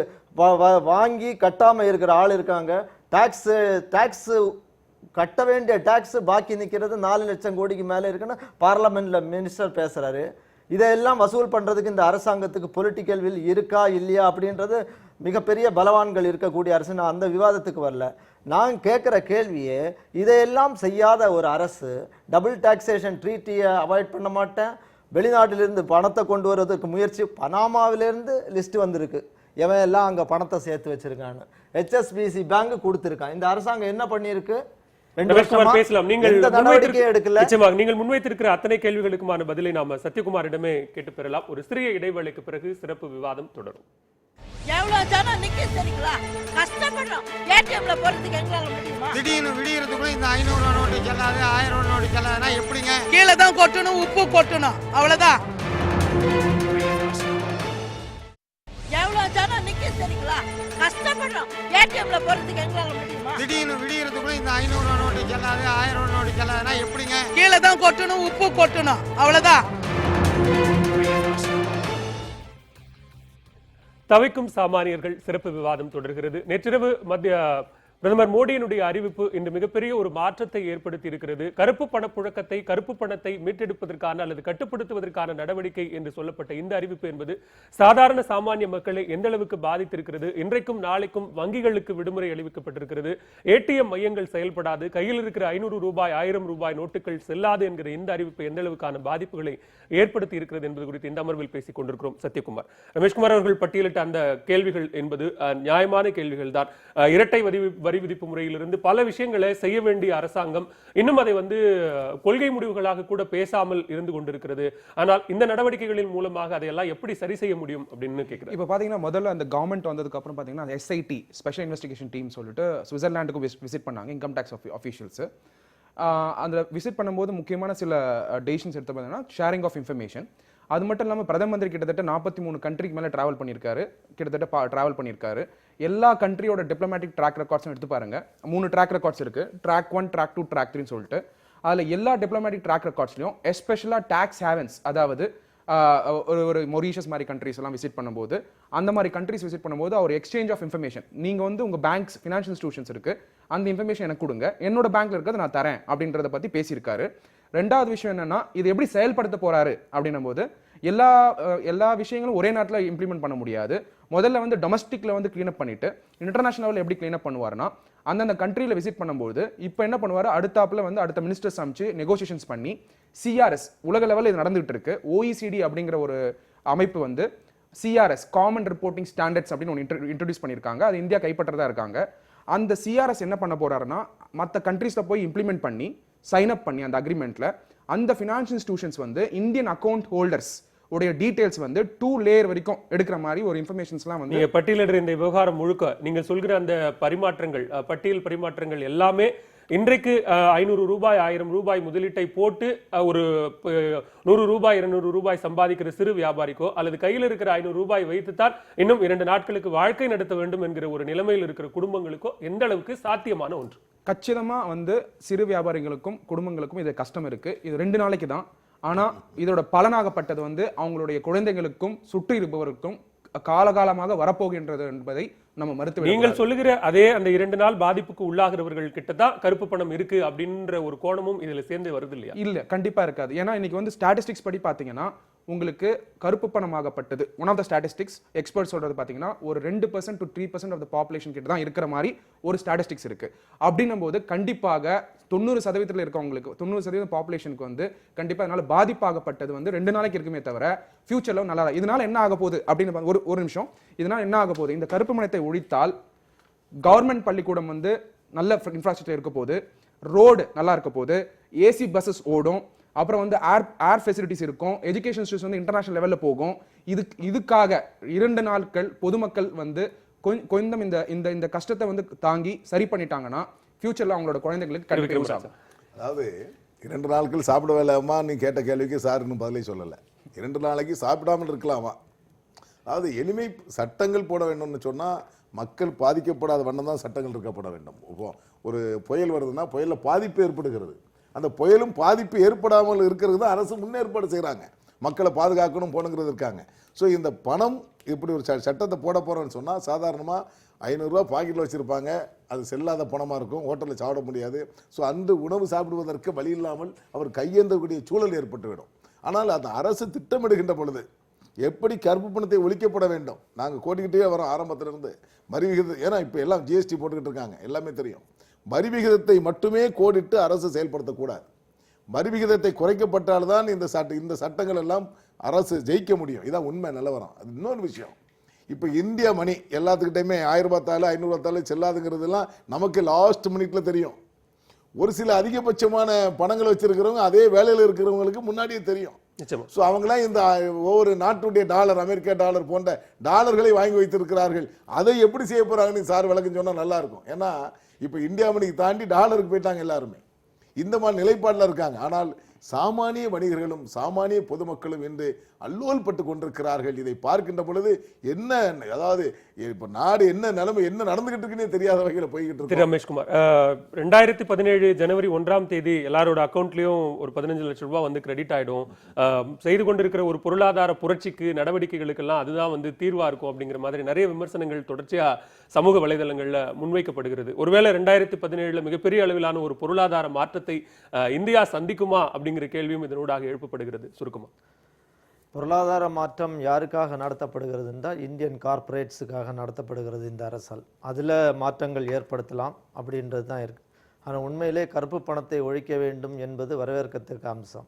வாங்கி கட்டாம இருக்கிற ஆள் இருக்காங்க. டாக்ஸ் கட்ட வேண்டிய டாக்ஸ் பாக்கி நிற்கிறது 4 லட்சம் கோடிக்கு மேலே இருக்குன்னு பார்லமெண்ட்ல மினிஸ்டர் பேசுறாரு. இதையெல்லாம் வசூல் பண்றதுக்கு இந்த அரசாங்கத்துக்கு பொலிட்டிக்கல் வில் இருக்கா இல்லையா அப்படின்றது மிகப்பெரிய பலவான்கள் இருக்கக்கூடிய அரசு. நான் அந்த விவாதத்துக்கு வரல. நான் கேட்குற கேள்வியே, இதையெல்லாம் செய்யாத ஒரு அரசு டபுள் டாக்ஸேஷன் ட்ரீட்டியை அவாய்ட் பண்ண மாட்டேன், வெளிநாட்டிலிருந்து பணத்தை கொண்டு வருவதற்கு முயற்சி, பனாமாவிலிருந்து லிஸ்ட் வந்திருக்கு எவன் எல்லாம் அங்கே பணத்தை சேர்த்து வச்சிருக்கான்னு. HSBC பேங்க் கொடுத்துருக்கான். இந்த அரசாங்கம் என்ன பண்ணியிருக்கு? 2 வருஷமா பேசலாம். நீங்கள் எந்த நடவடிக்கையும் எடுக்கல. நிச்சயமாக நீங்கள் முன்வைத்திருக்கிற அத்தனை கேள்விகளுக்குமான பதிலை நாம சத்யகுமாரிடமே கேட்டு பெறலாம். ஒரு சிறிய இடைவேளைக்கு பிறகு சிறப்பு விவாதம் தொடரும். எவ்வளவு ஜனம் நிக்க தெரியுங்களா? கஷ்டப்படுறோம். ஏடிஎம்ல போறதுக்கு எங்களால முடியுமா? திடீர்னு விடியறதுக்குள்ள இந்த 500 ரூபா நோட்டு செல்லாது, 1000 ரூபா நோட்டு செல்லாதுன்னா எப்படிங்க? கீழே தான் கொட்டணும், உப்பு கொட்டணும், அவ்வளவுதான். எவ்வளவு ஜனம் நிக்க தெரியுங்களா? கஷ்டப்படுறோம். ஏடிஎம்ல போறதுக்கு எங்களால முடியுமா? திடீர்னு விடியறதுக்குள்ள இந்த 500 ரூபா நோட்டு செல்லாது, 1000 ரூபா நோட்டு செல்லாதுன்னா எப்படிங்க? கீழே தான் கொட்டணும், உப்பு கொட்டணும், அவ்வளவுதான். தவிக்கும் சாமானியர்கள் சிறப்பு விவாதம் தொடர்கிறது. நேற்றிரவு பிரதமர் மோடியினுடைய அறிவிப்பு இன்று மிகப்பெரிய ஒரு மாற்றத்தை ஏற்படுத்தி இருக்கிறது. கருப்பு பணப்புழக்கத்தை, கருப்பு பணத்தை மீட்டெடுப்பதற்கான அல்லது கட்டுப்படுத்துவதற்கான நடவடிக்கை என்று சொல்லப்பட்ட இந்த அறிவிப்பு என்பது சாதாரண சாமானிய மக்களை எந்த அளவுக்கு பாதித்திருக்கிறது. இன்றைக்கும் நாளைக்கும் வங்கிகளுக்கு விடுமுறை அறிவிக்கப்பட்டிருக்கிறது. ஏடிஎம் மையங்கள் செயல்படாது, கையில் இருக்கிற 500 ரூபாய் 1000 ரூபாய் நோட்டுகள் செல்லாது என்கிற இந்த அறிவிப்பு எந்த அளவுக்கான பாதிப்புகளை ஏற்படுத்தி இருக்கிறது என்பது குறித்து இந்த அமர்வில் பேசிக் கொண்டிருக்கிறோம். சத்யகுமார், ரமேஷ்குமார் அவர்கள் பட்டியலிட்ட அந்த கேள்விகள் என்பது நியாயமான கேள்விகள் தான். இரட்டை வரி விதிப்பு முறையிலிருந்து பல விஷயங்களை செய்ய வேண்டிய அரசாங்கம் இன்னும் அதை கொள்கை முடிவுகளாக கூட பேசாமல் இருந்து கொண்டிருக்கிறது. ஆனால் இந்த நடவடிக்கைகளின் மூலமாக அதையெல்லாம் எப்படி சரி செய்ய முடியும் அப்படின்னு கேட்கிறேன். இப்போ பாத்தீங்கன்னா முதல்ல அந்த கவர்மெண்ட் வந்ததுக்கு அப்புறம் பாத்தீங்கன்னா SIT ஸ்பெஷல் இன்வெஸ்டிகேஷன் டீம் சொல்லிட்டு சுவிட்சர்லாந்துக்கு விசிட் பண்ணாங்க இன்கம் டாக்ஸ் ஆஃபீஷியல்ஸ். அந்த விசிட் பண்ணும்போது முக்கியமான சில டெசிஷன்ஸ் எடுத்து பார்த்தீங்கன்னா ஷேரிங் ஆஃப் இன்ஃபர்மேஷன். அது மட்டும் இல்லாமல் பிரதம மந்திரி கிட்டத்தட்ட 43 கண்ட்ரிக்கு மேலே ட்ராவல் பண்ணியிருக்காரு. எல்லா கண்ட்ரியோட டிப்ளமேட்டிக் ட்ராக் ரெக்கார்ட்ஸும் எடுத்து பாருங்க. 3 ட்ராக் ரெக்கார்ட்ஸ் இருக்கு, ட்ராக் 1, ட்ராக் 2, ட்ராக் 3 சொல்லிட்டு. அதில் எல்லா டிப்ளமேட்டிக் ட்ராக் ரெக்கார்ட்ஸ்லையும் எஸ்பெஷலாக டாக்ஸ் ஹேவன்ஸ், அதாவது ஒரு மொரீஷியஸ் மாதிரி கண்ட்ரிஸ் எல்லாம் விசிட் பண்ணும்போது, அந்த மாதிரி கண்ட்ரிஸ் விசிட் பண்ணும்போது அவர் எக்ஸ்சேஞ்ச் ஆஃப் இன்ஃபர்மேஷன், நீங்கள் உங்கள் பேங்க்ஸ் ஃபினான்ஷியல் இன்ஸ்டிடியூஷன்ஸ் இருக்கு, அந்த இன்ஃபர்மேஷன் எனக்கு கொடுங்க, என்னோட பேங்க்ல இருக்கிறது நான் தரேன் அப்படின்றத பற்றி பேசியிருக்காரு. ரெண்டாவது விஷயம் என்னன்னா, இது எப்படி செயல்படுத்த போறாரு அப்படின்னும் போது எல்லா விஷயங்களும் ஒரே நேரத்தில் இம்ப்ளிமெண்ட் பண்ண முடியாது. முதல்ல டொமஸ்டிக்ல கிளீனப் பண்ணிட்டு இன்டர்நேஷனல் லெவலில் எப்படி கிளீனப் பண்ணுவாருன்னா, அந்தந்த கண்ட்ரியில் விசிட் பண்ணும்போது இப்போ என்ன பண்ணுவார், அடுத்தாப்புல அடுத்த மினிஸ்டர்ஸ் அமைச்சு நெகோசியேஷன்ஸ் பண்ணி CRS உலக லெவலில் இது நடந்துகிட்டு இருக்கு. OECD அப்படிங்கிற ஒரு அமைப்பு CRS காமன் ரிப்போர்ட்டிங் ஸ்டாண்டர்ட்ஸ் அப்படின்னு ஒன்று இன்ட்ரடியூஸ் பண்ணியிருக்காங்க. அது இந்தியா கைப்பற்றதா இருக்காங்க. அந்த CRS என்ன பண்ண போறாருன்னா, மற்ற கண்ட்ரீஸ்ல போய் இம்ப்ளிமெண்ட் பண்ணி சைன் அப் பண்ணி அந்த அக்ரிமெண்ட்ல அந்த financial institutions Indian account holders உடைய டீடைல்ஸ் 2 லேயர் வரைக்கும் எடுக்கிற மாதிரி ஒரு இன்ஃபர்மேஷன்ஸ்லாம் நீங்க பட்டியலிடுற இந்த விவகாரம் முழுக்க நீங்க சொல்கிற அந்த பரிமாற்றங்கள், பட்டியல் பரிமாற்றங்கள் எல்லாமே இன்றைக்கு 500 ரூபாய் 1000 ரூபாய் முதலீட்டை போட்டு ஒரு 100 ரூபாய் 200 ரூபாய் சம்பாதிக்கிற சிறு வியாபாரிக்கோ அல்லது கையில் இருக்கிற 500 ரூபாய் வைத்துத்தான் இன்னும் 2 நாட்களுக்கு வாழ்க்கை நடத்த வேண்டும் என்கிற ஒரு நிலைமையில் இருக்கிற குடும்பங்களுக்கோ எந்த அளவுக்கு சாத்தியமான ஒன்று? கச்சிதமா சிறு வியாபாரிகளுக்கும் குடும்பங்களுக்கும் இது கஷ்டம் இருக்கு. இது 2 நாளைக்கு தான். ஆனா இதோட பலனாகப்பட்டது அவங்களுடைய குழந்தைகளுக்கும் சுற்றி இருப்பவருக்கும் காலகாலமாக வரப்போகின்றது என்பதை நம்ம மறுத்து. நீங்கள் சொல்லுகிற அதே அந்த 2 நாள் பாதிப்புக்கு உள்ளாகிறவர்கள் கிட்ட தான் கருப்பு பணம் இருக்கு அப்படின்ற ஒரு கோணமும் இதுல சேர்ந்து வருது இல்லையா? இல்ல, கண்டிப்பா இருக்காது. ஏன்னா இன்னைக்கு ஸ்டாட்டிஸ்டிக்ஸ் படி பாத்தீங்கன்னா உங்களுக்கு கருப்பு பணமாகப்பட்டது one of the statistics expert சொல்றது பாத்தீங்கன்னா ஒரு 2% to 3% ஆஃப் த பாப்புலேஷன் கிட்ட தான் இருக்கிற மாதிரி ஒரு ஸ்டாட்டிஸ்டிக்ஸ் இருக்கு. அப்படின்னும் போது கண்டிப்பாக 90% இருக்கவங்களுக்கு 90% பாப்புலேஷனுக்கு கண்டிப்பா இதனால பாதிப்பாகப்பட்டது 2 நாளைக்கு இருக்குமே தவிர ஃபியூச்சர்ல நல்லா. இதனால என்ன ஆக போகுது அப்படின்னு ஒரு நிமிஷம். இதனால என்ன ஆக போகுது, இந்த கருப்பு பணத்தை ஒழித்தால் கவர்மெண்ட் பள்ளிக்கூடம் நல்ல இன்ஃப்ராஸ்ட்ரக்சர் இருக்க போகுது, ரோடு நல்லா இருக்க போகுது, ஏசி பஸ்ஸஸ் ஓடும், அப்புறம் ஏர் ஃபெசிலிட்டிஸ் இருக்கும், எஜுகேஷன் இன்ஸ்டிடியூஷன் இன்டர்நேஷனல் லெவலில் போகும். இதுக்காக 2 நாட்கள் பொதுமக்கள் கொஞ்சம் இந்த கஷ்டத்தை தாங்கி சரி பண்ணிட்டாங்கன்னா ஃபியூச்சர்ல அவங்களோட குழந்தைகளுக்கு கல்வி. அதாவது 2 நாட்கள் சாப்பிட வேலாமா நீ கேட்ட கேள்விக்கு சார் இன்னும் பதிலே சொல்லலை. 2 நாளைக்கு சாப்பிடாமல் இருக்கலாமா? அதாவது எளிமை சட்டங்கள் போட வேண்டும்னு சொன்னா மக்கள் பாதிக்கப்படாத வண்ணம் தான் சட்டங்கள் இருக்கப்பட வேண்டும். ஒரு புயல் வருதுன்னா புயல்ல பாதிப்பு ஏற்படுகிறது, அந்த புயலும் பாதிப்பு ஏற்படாமல் இருக்கிறது தான் அரசு முன்னேற்பாடு செய்கிறாங்க. மக்களை பாதுகாக்கணும் போனுங்கிறது இருக்காங்க. ஸோ இந்த பணம் இப்படி ஒரு சட்டத்தை போட போகிறோன்னு சொன்னால் சாதாரணமாக 500 ரூபா பாக்கெட்டில் வச்சுருப்பாங்க, அது செல்லாத பணமாக இருக்கும், ஹோட்டலில் சாப்பிட முடியாது. ஸோ அன்று உணவு சாப்பிடுவதற்கு வழி இல்லாமல் அவர் கையேந்தக்கூடிய சூழல் ஏற்பட்டுவிடும். ஆனால் அந்த அரசு திட்டமிடுகின்ற பொழுது எப்படி கருப்பு பணத்தை ஒழிக்கப்பட வேண்டும், நாங்கள் கோட்டிக்கிட்டே வரோம் ஆரம்பத்திலிருந்து. வரி விகிதம், ஏன்னா இப்போ எல்லாம் GST போட்டுக்கிட்டு இருக்காங்க, எல்லாமே தெரியும். வரி விகிதத்தை மட்டுமே கோடிட்டு அரசு செயல்படுத்தக்கூடாது. வரி விகிதத்தை குறைக்கப்பட்டால்தான் இந்த சட்டங்கள் எல்லாம் அரசு ஜெயிக்க முடியும். இதான் உண்மை நிலவரம். அது இன்னொரு விஷயம். இப்போ இந்தியா மணி எல்லாத்துக்கிட்டையுமே 1000 ரூபாய் தாள் 500 ரூபாய் தாள் செல்லாதுங்கிறதுலாம் நமக்கு லாஸ்ட் மினிட்ல தெரியும். ஒரு சில அதிகபட்சமான பணங்கள் வச்சிருக்கிறவங்க அதே வேலையில் இருக்கிறவங்களுக்கு முன்னாடியே தெரியும். ஸோ அவங்களாம் இந்த ஒவ்வொரு நாட்டுடைய டாலர், அமெரிக்க டாலர் போன்ற டாலர்களை வாங்கி வைத்திருக்கிறார்கள். அதை எப்படி செய்ய போறாங்கன்னு சார் விளக்கம் சொன்னா நல்லா இருக்கும். ஏன்னா இப்போ இந்தியா மணிக்கு தாண்டி டாலருக்கு போயிட்டாங்க எல்லாருமே. இந்த மாதிரி நிலைப்பாட்டில் இருக்காங்க. ஆனால் சாமானிய வணிகர்களும் சாமானிய பொதுமக்களும் என்று அல்லோல் பட்டு கொண்டிருக்கிறார்கள். இதை பார்க்கின்ற பொழுது என்ன, அதாவது இப்ப நாடு என்ன நிலைமை, என்ன நடந்துகிட்டு இருக்குன்னே தெரியாத வகையில் போய்கிட்டு இருக்கு. ரமேஷ்குமார், 2017 ஜனவரி 1ஆம் தேதி எல்லாரோட அக்கௌண்ட்லயும் ஒரு 15 லட்சம் ரூபாய் வந்து கிரெடிட் ஆயிடும். செய்து கொண்டிருக்கிற ஒரு பொருளாதார புரட்சிக்கு, நடவடிக்கைகளுக்கெல்லாம் அதுதான் வந்து தீர்வா இருக்கும் அப்படிங்கிற மாதிரி நிறைய விமர்சனங்கள் தொடர்ச்சியா சமூக வலைதளங்கள்ல முன்வைக்கப்படுகிறது. ஒருவேளை 2017 மிகப்பெரிய அளவிலான ஒரு பொருளாதார மாற்றத்தை இந்தியா சந்திக்குமா அப்படிங்கிற கேள்வியும் இதனூடாக எழுப்பப்படுகிறது. சுருக்கமா பொருளாதார மாற்றம் யாருக்காக நடத்தப்படுகிறது என்றால் இந்தியன் கார்ப்பரேட்ஸுக்காக நடத்தப்படுகிறது இந்த அரசால். அதில் மாற்றங்கள் ஏற்படுத்தலாம் அப்படின்றது தான் இருக்குது. ஆனால் உண்மையிலே கருப்பு பணத்தை ஒழிக்க வேண்டும் என்பது வரவேற்கத்தக்க அம்சம்.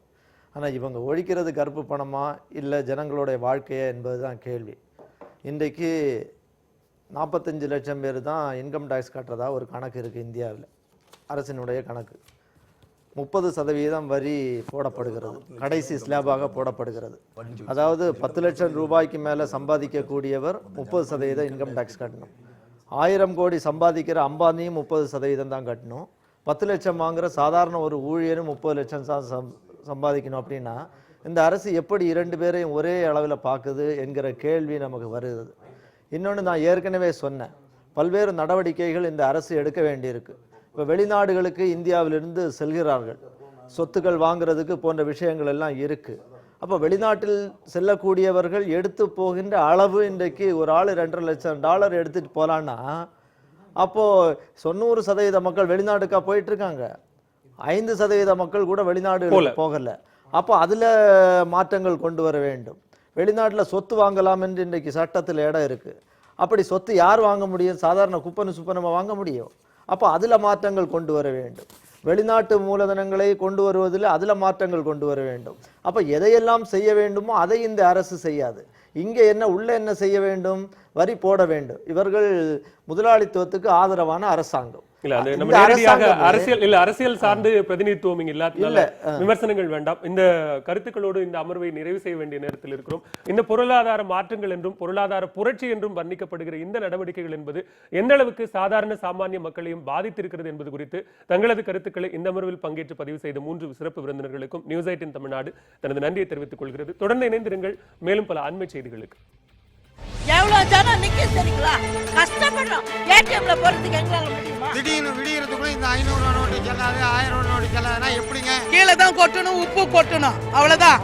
ஆனால் இவங்க ஒழிக்கிறது கருப்பு பணமா இல்லை ஜனங்களுடைய வாழ்க்கையா என்பது தான் கேள்வி. இன்றைக்கு 45 லட்சம் பேர் தான் இன்கம் டேக்ஸ் கட்டுறதா ஒரு கணக்கு இருக்குது இந்தியாவில், அரசினுடைய கணக்கு. 30% வரி போடப்படுகிறது, கடைசி ஸ்லாபாக போடப்படுகிறது. அதாவது 10 லட்சம் ரூபாய்க்கு மேலே சம்பாதிக்கக்கூடியவர் 30% இன்கம் டேக்ஸ் கட்டணும். 1000 கோடி சம்பாதிக்கிற அம்பானியும் 30% தான் கட்டணும். 10 லட்சம் வாங்குற சாதாரண ஒரு ஊழியரும் 30 லட்சம் தான் சம்பாதிக்கணும். அப்படின்னா இந்த அரசு எப்படி 2 பேரையும் ஒரே அளவில் பார்க்குது என்கிற கேள்வி நமக்கு வருகிறது. இன்னொன்று, நான் ஏற்கனவே சொன்னேன், பல்வேறு நடவடிக்கைகள் இந்த அரசு எடுக்க வேண்டியிருக்கு. இப்போ வெளிநாடுகளுக்கு இந்தியாவிலிருந்து செல்கிறார்கள், சொத்துக்கள் வாங்குறதுக்கு போன்ற விஷயங்கள் எல்லாம் இருக்குது. அப்போ வெளிநாட்டில் செல்லக்கூடியவர்கள் எடுத்து போகின்ற அளவு இன்றைக்கு ஒரு ஆள் $2.5 லட்சம் எடுத்துகிட்டு போகலான்னா, அப்போது 90% மக்கள் வெளிநாட்டுக்காக போயிட்டுருக்காங்க, 5% மக்கள் கூட வெளிநாடு போகலை. அப்போ அதில் மாற்றங்கள் கொண்டு வர வேண்டும். வெளிநாட்டில் சொத்து வாங்கலாம் என்று இன்றைக்கு சட்டத்தில் இடம் இருக்குது. அப்படி சொத்து யார் வாங்க முடியும்? சாதாரண குப்பனு சுப்பனமாக வாங்க முடியும். அப்போ அதில் மாற்றங்கள் கொண்டு வர வேண்டும். வெளிநாட்டு மூலதனங்களை கொண்டு வருவதில் அதில் மாற்றங்கள் கொண்டு வர வேண்டும். அப்போ எதையெல்லாம் செய்ய வேண்டுமோ அதை இந்த அரசு செய்யாது. இங்கே உள்ள என்ன செய்ய வேண்டும்? வரி போட வேண்டும். இவர்கள் முதலாளித்துவத்துக்கு ஆதரவான அரசாங்கம். அரசியல் சார்ந்து பிரதிநிதித்துவம் இங்க இல்லாதனால விமர்சனங்கள் வேண்டாம். இந்த கருத்துக்களோடு இந்த அமர்வை நிறைவு செய்ய வேண்டிய நேரத்தில் இருக்கிறோம். இந்த பொருளாதார மாற்றங்கள் என்றும் பொருளாதார புரட்சி என்றும் வர்ணிக்கப்படுகிற இந்த நடவடிக்கைகள் என்பது எந்த அளவுக்கு சாதாரண சாமானிய மக்களையும் பாதித்திருக்கிறது என்பது குறித்து தங்களது கருத்துக்களை இந்த அமர்வில் பங்கேற்று பதிவு செய்த 3 சிறப்பு விருந்தினர்களுக்கும் நியூஸ் 18 தமிழ்நாடு தனது நன்றியை தெரிவித்துக் கொள்கிறது. தொடர்ந்து இணைந்திருங்கள் மேலும் பல அண்மை செய்திகளுக்கு. எவ்வளவு ஜனம் நிக்க தெரியுங்களா? கஷ்டப்படுறோம். ஏடிஎம்ல போறதுக்கு எங்களால முடியுமா? திடீர்னு விடியறதுக்குள்ள இந்த 500 ரூபாய் நோட்டு செல்லாது, 1000 ரூபாய் நோட்டு செல்லாதுன்னா எப்படிங்க? கீழே தான் கொட்டணும், உப்பு கொட்டணும், அவ்வளவுதான்.